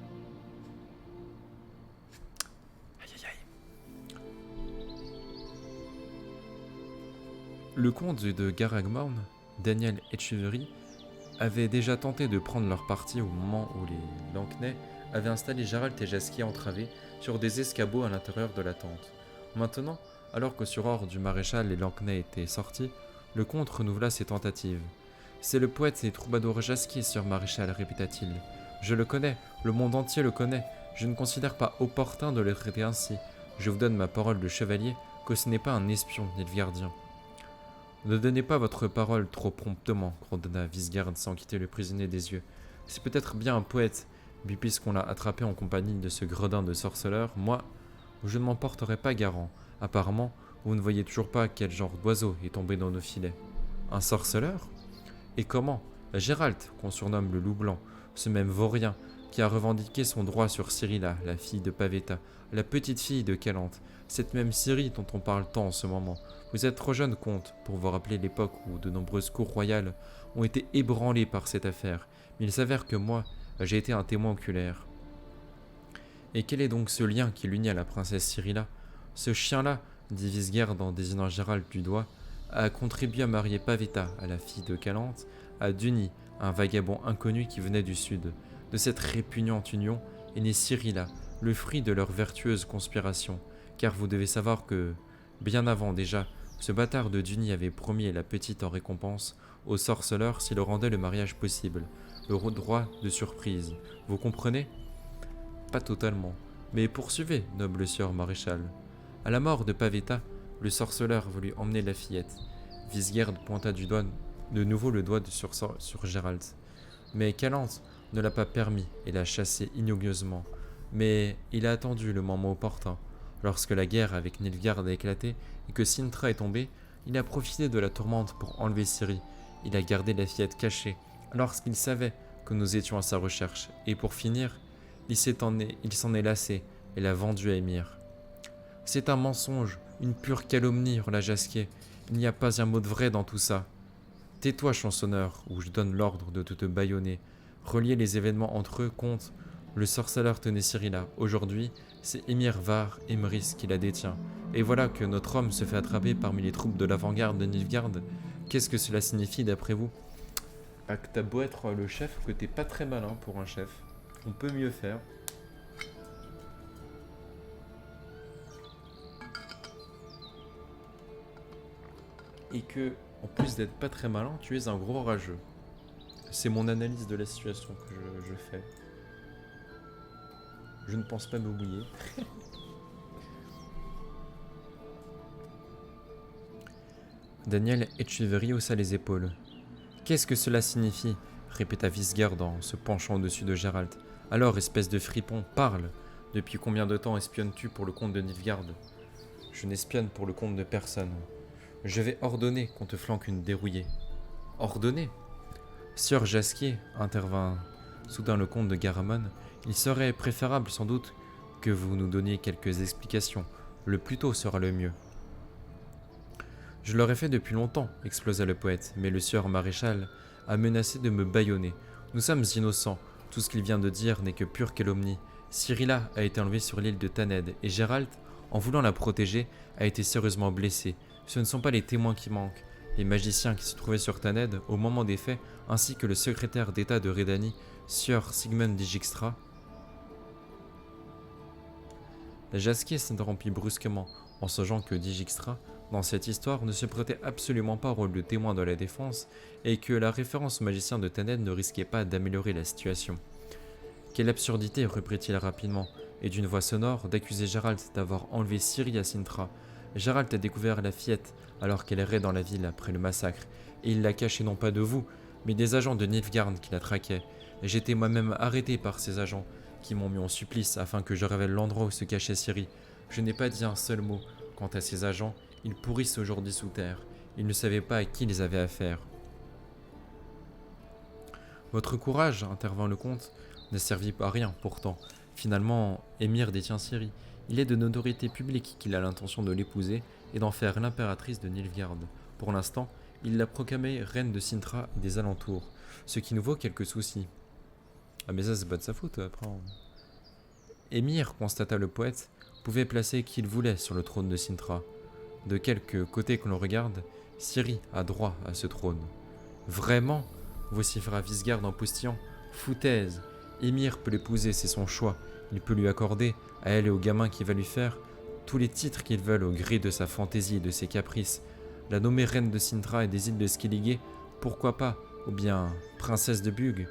Aïe aïe aïe. Le comte de Garagmorn, Daniel Etcheverry, avait déjà tenté de prendre leur parti au moment où les Lancnais avaient installé Gérald et Jasquier entravés sur des escabeaux à l'intérieur de la tente. Maintenant, alors que sur ordre du maréchal les Lancnais étaient sortis, le comte renouvela ses tentatives. C'est le poète et troubadour Jasquier, sir maréchal, répéta-t-il. Je le connais, le monde entier le connaît. Je ne considère pas opportun de le traiter ainsi. Je vous donne ma parole de chevalier que ce n'est pas un espion nilfgaardien. Ne donnez pas votre parole trop promptement, gronda Visgard sans quitter le prisonnier des yeux. C'est peut-être bien un poète, mais puisqu'on l'a attrapé en compagnie de ce gredin de sorceleur, moi, je ne m'en porterai pas garant. Apparemment, vous ne voyez toujours pas quel genre d'oiseau est tombé dans nos filets. Un sorceleur? Et comment? Gérald, qu'on surnomme le loup blanc, ce même vaurien qui a revendiqué son droit sur Cyrilla, la fille de Pavetta, la petite fille de Calante, cette même Syrie dont on parle tant en ce moment. Vous êtes trop jeune, comte, pour vous rappeler l'époque où de nombreuses cours royales ont été ébranlées par cette affaire, mais il s'avère que moi, j'ai été un témoin oculaire. Et quel est donc ce lien qui l'unit à la princesse Cyrilla? Ce chien-là, dit Visgard en désignant Gérald du doigt, a contribué à marier Pavetta à la fille de Calante, à Duny, un vagabond inconnu qui venait du sud. De cette répugnante union est née Cyrilla, le fruit de leur vertueuse conspiration, car vous devez savoir que, bien avant déjà, ce bâtard de Duny avait promis la petite en récompense au sorceleur s'il rendait le mariage possible, le droit de surprise. Vous comprenez? Pas totalement, mais poursuivez, noble sieur maréchal. À la mort de Pavetta, le sorceleur voulut emmener la fillette. Visgard pointa du doigt de nouveau le doigt sur Gérald. Mais Calante ne l'a pas permis et l'a chassé ignominieusement. Mais il a attendu le moment opportun. Lorsque la guerre avec Nilfgaard a éclaté et que Sintra est tombé, il a profité de la tourmente pour enlever Ciri. Il a gardé la fillette cachée lorsqu'il savait que nous étions à sa recherche. Et pour finir, il s'en est lassé et l'a vendu à Émir. C'est un mensonge, une pure calomnie, hurla Jasquier. Il n'y a pas un mot de vrai dans tout ça. Tais-toi, chansonneur, ou je donne l'ordre de te bâillonner. Relier les événements entre eux, comte. Le sorceleur tenait Cyrilla. Aujourd'hui, c'est Émir Var Emrys qui la détient. Et voilà que notre homme se fait attraper parmi les troupes de l'avant-garde de Nilfgaard. Qu'est-ce que cela signifie d'après vous? Que t'as beau être le chef, que t'es pas très malin pour un chef. On peut mieux faire. Et que, en plus d'être pas très malin, tu es un gros rageux. C'est mon analyse de la situation que je fais. Je ne pense pas me mouiller. Daniel Etcheverry haussa les épaules. Qu'est-ce que cela signifie? Répéta Visgard en se penchant au-dessus de Gérald. Alors, espèce de fripon, parle. Depuis combien de temps espionnes-tu pour le compte de Nilfgaard? Je n'espionne pour le compte de personne. Je vais ordonner qu'on te flanque une dérouillée. Ordonner? Sieur Jasquier, intervint soudain le comte de Garamond, il serait préférable sans doute que vous nous donniez quelques explications. Le plus tôt sera le mieux. Je l'aurais fait depuis longtemps, explosa le poète, mais le sieur maréchal a menacé de me bâillonner. Nous sommes innocents, tout ce qu'il vient de dire n'est que pure calomnie. Cyrilla a été enlevée sur l'île de Thanedd, et Gérald, en voulant la protéger, a été sérieusement blessé. Ce ne sont pas les témoins qui manquent. Les magiciens qui se trouvaient sur Thanedd au moment des faits, ainsi que le secrétaire d'État de Redani, sieur Sigmund Dijkstra. Jasquier s'interrompit brusquement, en songeant que Dijkstra, dans cette histoire, ne se prêtait absolument pas au rôle de témoin de la défense, et que la référence au magicien de Thanedd ne risquait pas d'améliorer la situation. Quelle absurdité, reprit-il rapidement, et d'une voix sonore, d'accuser Gérald d'avoir enlevé Ciri à Sintra. Gérald a découvert la fillette alors qu'elle errait dans la ville après le massacre, et il l'a cachée non pas de vous, mais des agents de Nilfgaard qui la traquaient. et j'ai été moi-même arrêté par ces agents qui m'ont mis en supplice afin que je révèle l'endroit où se cachait Ciri. Je n'ai pas dit un seul mot. Quant à ces agents, ils pourrissent aujourd'hui sous terre. Ils ne savaient pas à qui ils avaient affaire. Votre courage, intervint le comte, ne servit à rien pourtant. Finalement, Émir détient Ciri. Il est de notoriété publique qu'il a l'intention de l'épouser et d'en faire l'impératrice de Nilfgaard. Pour l'instant, il l'a proclamée reine de Cintra et des alentours, ce qui nous vaut quelques soucis. Ah mais ça c'est pas de sa faute après. Émir, constata le poète, pouvait placer qui il voulait sur le trône de Cintra. De quelque côté que l'on regarde, Ciri a droit à ce trône. Vraiment vociféra Visgard en poustillant. Foutaise. Émir peut l'épouser, c'est son choix. Il peut lui accorder, à elle et au gamin qui va lui faire, tous les titres qu'ils veulent au gré de sa fantaisie et de ses caprices. La nommer reine de Cintra et des îles de Skellige, pourquoi pas, ou bien princesse de Bug,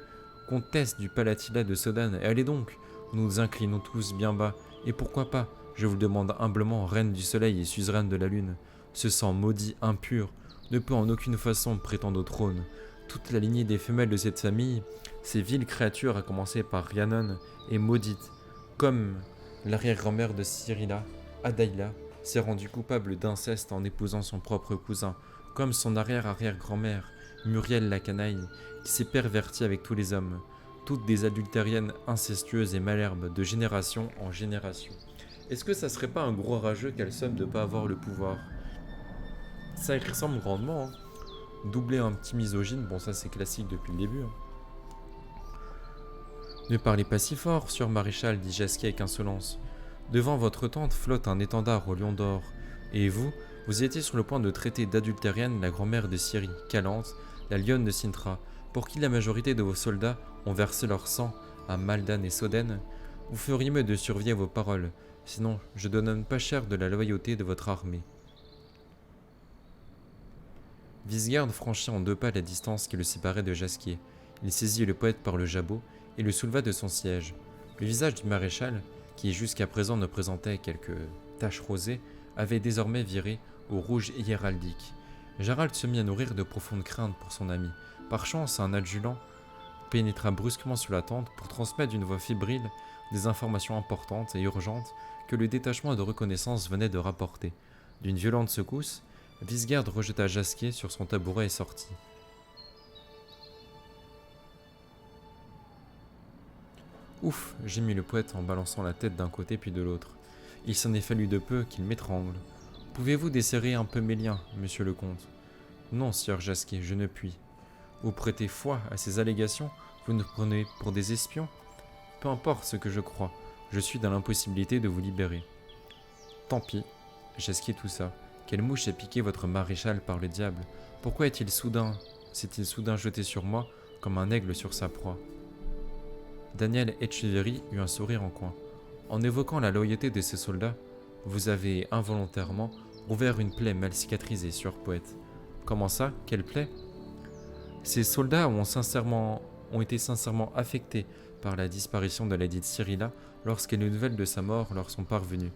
comtesse du Palatina de Sodan, et allez donc, nous nous inclinons tous bien bas, et pourquoi pas, je vous le demande humblement, reine du soleil et suzeraine de la lune, ce sang maudit, impur, ne peut en aucune façon prétendre au trône. Toute la lignée des femelles de cette famille, ces viles créatures à commencer par Rhiannon, est maudite, comme l'arrière-grand-mère de Cyrilla, Adaïla, s'est rendue coupable d'inceste en épousant son propre cousin, comme son arrière-arrière-grand-mère, Muriel la canaille, qui s'est pervertie avec tous les hommes, toutes des adultériennes incestueuses et malherbes de génération en génération. Est-ce que ça serait pas un gros rageux qu'elle somme de pas avoir le pouvoir? Ça y ressemble grandement, hein. Doubler un petit misogyne, bon ça c'est classique depuis le début. Hein. Ne parlez pas si fort, sieur maréchal, dit Jasquier avec insolence. Devant votre tente flotte un étendard au lion d'or, et vous étiez sur le point de traiter d'adultérienne la grand-mère de Ciri, Calante, la lionne de Cintra, pour qui la majorité de vos soldats ont versé leur sang à Maldan et Soden. Vous feriez mieux de surveiller vos paroles, sinon je ne donne pas cher de la loyauté de votre armée. Visgard franchit en 2 pas la distance qui le séparait de Jasquier. Il saisit le poète par le jabot et le souleva de son siège. Le visage du maréchal, qui jusqu'à présent ne présentait quelques taches rosées, avait désormais viré au rouge hiéraldique. Gérald se mit à nourrir de profondes craintes pour son ami. Par chance, un adjudant pénétra brusquement sous la tente pour transmettre d'une voix fébrile des informations importantes et urgentes que le détachement de reconnaissance venait de rapporter. D'une violente secousse, Visgard rejeta Jasquier sur son tabouret et sortit. Ouf, gémit le poète en balançant la tête d'un côté puis de l'autre. Il s'en est fallu de peu qu'il m'étrangle. Pouvez-vous desserrer un peu mes liens, monsieur le comte? Non, sieur Jasquier, je ne puis. Vous prêtez foi à ces allégations? Vous nous prenez pour des espions? Peu importe ce que je crois, je suis dans l'impossibilité de vous libérer. Tant pis, Jasquier toussa. Quelle mouche a piqué votre maréchal par le diable? Pourquoi s'est-il soudain jeté sur moi comme un aigle sur sa proie? Daniel Etcheverry eut un sourire en coin. En évoquant la loyauté de ses soldats, vous avez involontairement ouvert une plaie mal cicatrisée, sieur poète. Comment ça? Quelle plaie? Ces soldats ont été sincèrement affectés par la disparition de la dite Cyrilla lorsque les nouvelles de sa mort leur sont parvenues.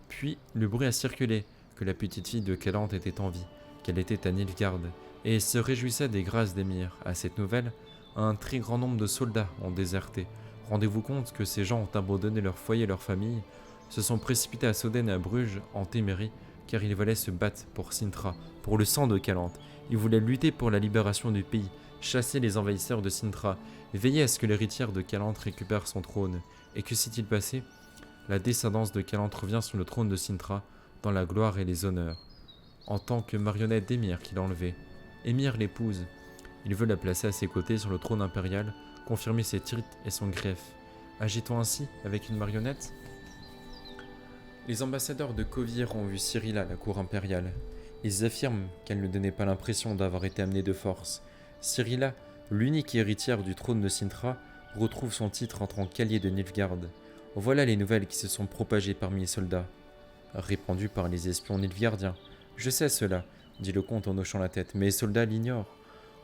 Puis, le bruit a circulé que la petite fille de Calante était en vie, qu'elle était à Nilfgaard, et se réjouissait des grâces d'Émir. À cette nouvelle, un très grand nombre de soldats ont déserté. Rendez-vous compte que ces gens ont abandonné leur foyer et leur famille, se sont précipités à Soden et à Bruges, en Témérie, car ils voulaient se battre pour Cintra, pour le sang de Calante. Ils voulaient lutter pour la libération du pays, chasser les envahisseurs de Cintra, veiller à ce que l'héritière de Calante récupère son trône. Et que s'est-il passé? La descendance de Calante revient sur le trône de Cintra, dans la gloire et les honneurs, en tant que marionnette d'Émir qu'il a enlevé. Émir l'épouse. Il veut la placer à ses côtés sur le trône impérial, confirmer ses titres et son greffe. Agit-on ainsi avec une marionnette? Les ambassadeurs de Kovir ont vu Cyrilla à la cour impériale. Ils affirment qu'elle ne donnait pas l'impression d'avoir été amenée de force. Cyrilla, l'unique héritière du trône de Cintra, retrouve son titre en tant qu'alliée de Nilfgaard. Voilà les nouvelles qui se sont propagées parmi les soldats. Répandu par les espions nilfgaardiens. Je sais cela, dit le comte en hochant la tête, mais les soldats l'ignorent.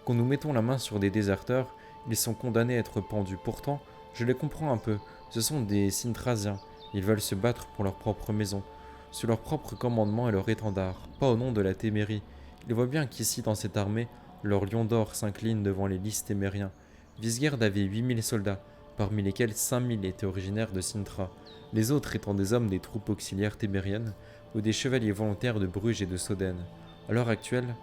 Quand nous mettons la main sur des déserteurs, ils sont condamnés à être pendus. Pourtant, je les comprends un peu, ce sont des Cintrasiens. Ils veulent se battre pour leur propre maison, sous leur propre commandement et leur étendard, pas au nom de la Témérie. Ils voient bien qu'ici, dans cette armée, leur lion d'or s'incline devant les lys témériens. Vizgerd avait 8000 soldats, parmi lesquels 5000 étaient originaires de Cintra, les autres étant des hommes des troupes auxiliaires témériennes ou des chevaliers volontaires de Bruges et de Soden. À l'heure actuelle,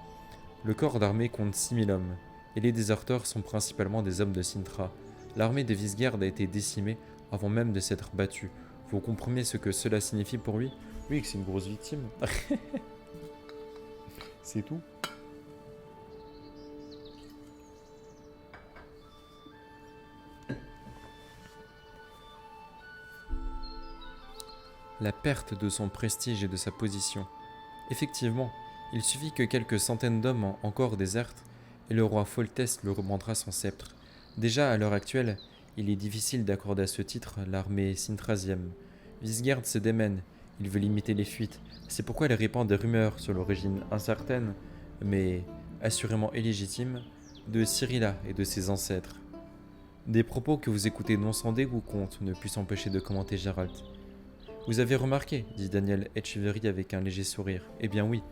le corps d'armée compte 6000 hommes, et les déserteurs sont principalement des hommes de Cintra. L'armée de Vizgerd a été décimée avant même de s'être battue. Vous comprenez ce que cela signifie pour lui? Oui, que c'est une grosse victime. C'est tout. La perte de son prestige et de sa position. Effectivement, il suffit que quelques centaines d'hommes encore désertent, et le roi Foltest le remontrera son sceptre. Déjà, à l'heure actuelle, il est difficile d'accorder à ce titre l'armée cintrasienne. Vizgerd se démène, il veut limiter les fuites, c'est pourquoi il répand des rumeurs sur l'origine incertaine, mais assurément illégitime, de Cyrilla et de ses ancêtres. Des propos que vous écoutez non sans dégoût compte ne put s'empêcher de commenter Gérald. Vous avez remarqué, dit Daniel Etcheverry avec un léger sourire. Eh bien oui,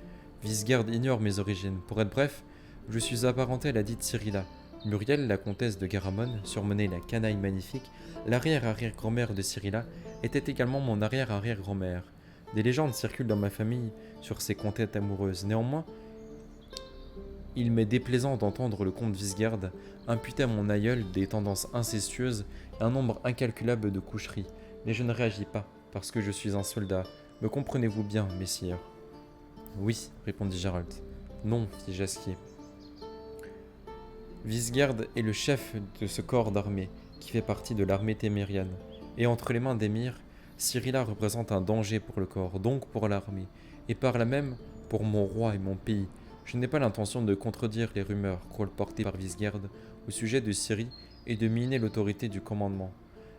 Vizgerd ignore mes origines. Pour être bref, je suis apparenté à la dite Cyrilla. Muriel, la comtesse de Garamond, surnommée la canaille magnifique, l'arrière-arrière-grand-mère de Cyrilla, était également mon arrière-arrière-grand-mère. Des légendes circulent dans ma famille sur ces conquêtes amoureuses. Néanmoins, il m'est déplaisant d'entendre le comte Vizgerd imputer à mon aïeul des tendances incestueuses et un nombre incalculable de coucheries. Mais je ne réagis pas, parce que je suis un soldat. Me comprenez-vous bien, messire? Oui, répondit Gérald. Non, fit Jasquier. Vizgerd est le chef de ce corps d'armée, qui fait partie de l'armée témérienne. Et entre les mains d'émir, Cyrilla représente un danger pour le corps, donc pour l'armée, et par là même pour mon roi et mon pays. Je n'ai pas l'intention de contredire les rumeurs colportées par Vizgerd au sujet de Syrie et de miner l'autorité du commandement.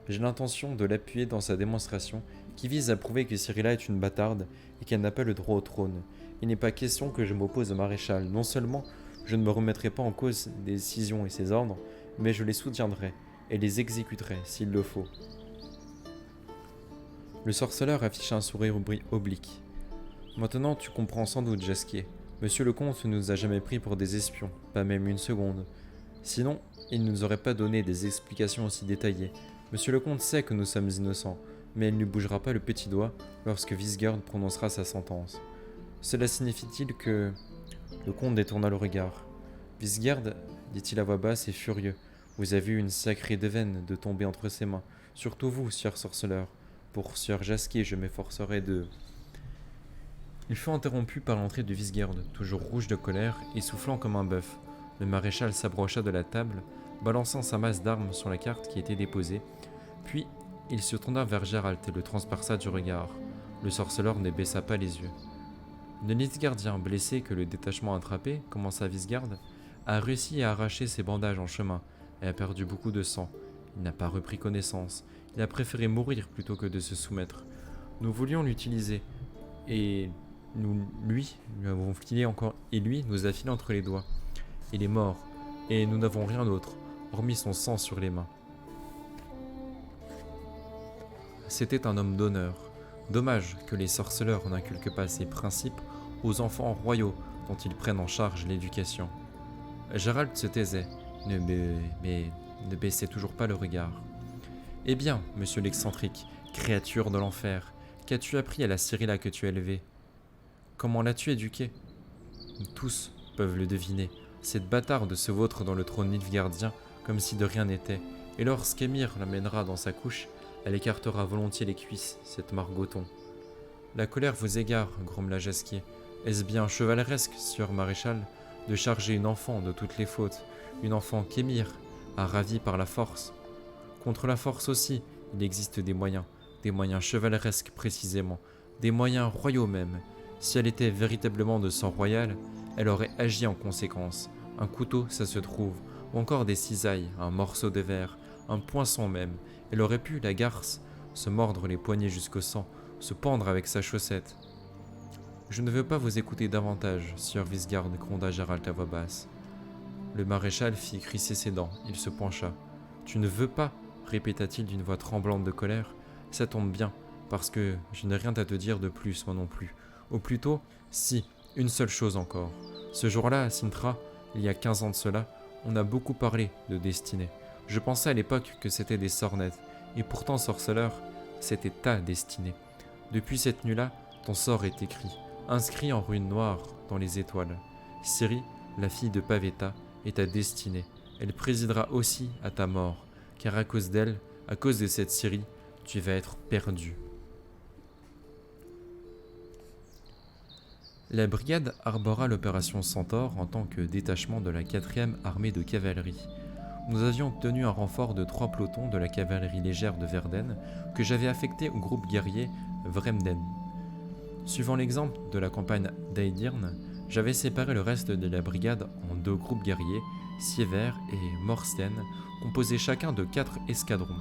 J'ai l'intention de l'appuyer dans sa démonstration qui vise à prouver que Cyrilla est une bâtarde et qu'elle n'a pas le droit au trône. Il n'est pas question que je m'oppose au maréchal. Non seulement je ne me remettrai pas en cause des décisions et ses ordres, mais je les soutiendrai et les exécuterai s'il le faut. Le sorceleur affiche un sourire oblique. Maintenant tu comprends sans doute, Jasquier. Monsieur le comte ne nous a jamais pris pour des espions, pas même une seconde. Sinon, il ne nous aurait pas donné des explications aussi détaillées. Monsieur le comte sait que nous sommes innocents, mais il ne bougera pas le petit doigt lorsque Vizgerd prononcera sa sentence. Cela signifie-t-il que... Le comte détourna le regard. Vizgerd, dit-il à voix basse et furieux, vous avez eu une sacrée déveine de tomber entre ses mains. Surtout vous, sieur sorceleur. Pour sieur Jasquier, je m'efforcerai de... Il fut interrompu par l'entrée de Vizgerd, toujours rouge de colère et soufflant comme un bœuf. Le maréchal s'approcha de la table, balançant sa masse d'armes sur la carte qui était déposée, puis il se tourna vers Gérald et le transperça du regard. Le sorceleur ne baissa pas les yeux. Le Nilfgaardien blessé que le détachement a attrapé, commença Vizgerd, a réussi à arracher ses bandages en chemin et a perdu beaucoup de sang. Il n'a pas repris connaissance. Il a préféré mourir plutôt que de se soumettre. Nous voulions l'utiliser, et lui avons filé encore, et lui nous a filé entre les doigts. Il est mort, et nous n'avons rien d'autre, hormis son sang sur les mains. C'était un homme d'honneur. Dommage que les sorceleurs n'inculquent pas ces principes aux enfants royaux dont ils prennent en charge l'éducation. Gérald se taisait, mais ne baissait toujours pas le regard. Eh bien, monsieur l'excentrique, créature de l'enfer, qu'as-tu appris à la Cyrilla que tu as élevée? Comment l'as-tu éduquée? Tous peuvent le deviner. Cette bâtarde se vautre dans le trône nilfgaardien comme si de rien n'était, et lorsqu'Émir l'amènera dans sa couche, elle écartera volontiers les cuisses, cette margoton. La colère vous égare, grommela Jasquier. Est-ce bien chevaleresque, sieur maréchal, de charger une enfant de toutes les fautes, une enfant qu'Émir a ravie par la force? Contre la force aussi, il existe des moyens chevaleresques précisément, des moyens royaux même. Si elle était véritablement de sang royal, elle aurait agi en conséquence. Un couteau, ça se trouve, ou encore des cisailles, un morceau de verre, un poinçon même. Elle aurait pu, la garce, se mordre les poignets jusqu'au sang, se pendre avec sa chaussette. Je ne veux pas vous écouter davantage, sieur Vizgard, gronda Gérald à voix basse. Le maréchal fit crisser ses dents, il se pencha. Tu ne veux pas, répéta-t-il d'une voix tremblante de colère. Ça tombe bien, parce que je n'ai rien à te dire de plus, moi non plus. Ou plutôt, si, une seule chose encore. Ce jour-là, à Cintra, il y a 15 ans de cela, on a beaucoup parlé de destinée. Je pensais à l'époque que c'était des sornettes, et pourtant, sorceleur, c'était ta destinée. Depuis cette nuit-là, ton sort est écrit, inscrit en ruine noire dans les étoiles. Ciri, la fille de Pavetta, est ta destinée. Elle présidera aussi à ta mort, car à cause d'elle, à cause de cette Ciri, tu vas être perdu. La brigade arbora l'opération Centaure en tant que détachement de la 4e armée de cavalerie. Nous avions obtenu un renfort de 3 pelotons de la cavalerie légère de Verden que j'avais affecté au groupe guerrier Vremden. Suivant l'exemple de la campagne d'Aedirn, j'avais séparé le reste de la brigade en 2 groupes guerriers, Siever et Morsten, composés chacun de 4 escadrons.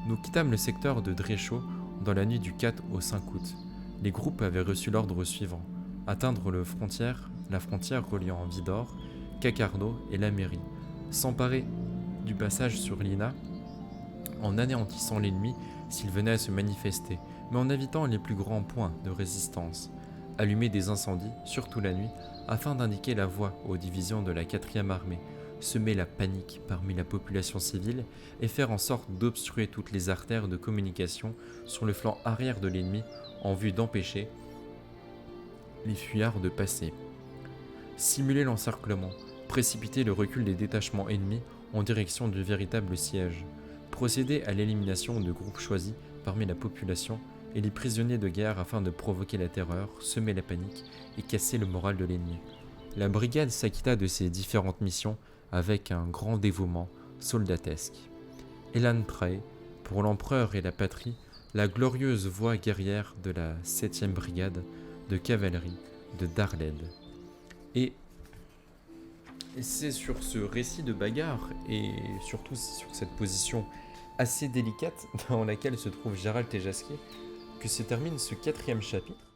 Nous quittâmes le secteur de Dresho dans la nuit du 4 au 5 août. Les groupes avaient reçu l'ordre suivant: atteindre la frontière reliant Vidor, Cacarno et la mairie, s'emparer du passage sur Lina en anéantissant l'ennemi s'il venait à se manifester, mais en évitant les plus grands points de résistance, allumer des incendies, surtout la nuit, afin d'indiquer la voie aux divisions de la 4e armée, semer la panique parmi la population civile et faire en sorte d'obstruer toutes les artères de communication sur le flanc arrière de l'ennemi en vue d'empêcher les fuyards de passer. Simuler l'encerclement, précipiter le recul des détachements ennemis en direction du véritable siège, procéder à l'élimination de groupes choisis parmi la population et les prisonniers de guerre afin de provoquer la terreur, semer la panique et casser le moral de l'ennemi. La brigade s'acquitta de ses différentes missions avec un grand dévouement soldatesque. Elan Prae, pour l'empereur et la patrie, la glorieuse voix guerrière de la 7e brigade de cavalerie de Darled. Et c'est sur ce récit de bagarre et surtout sur cette position assez délicate dans laquelle se trouve Gérald Tejaskier que se termine ce 4e chapitre.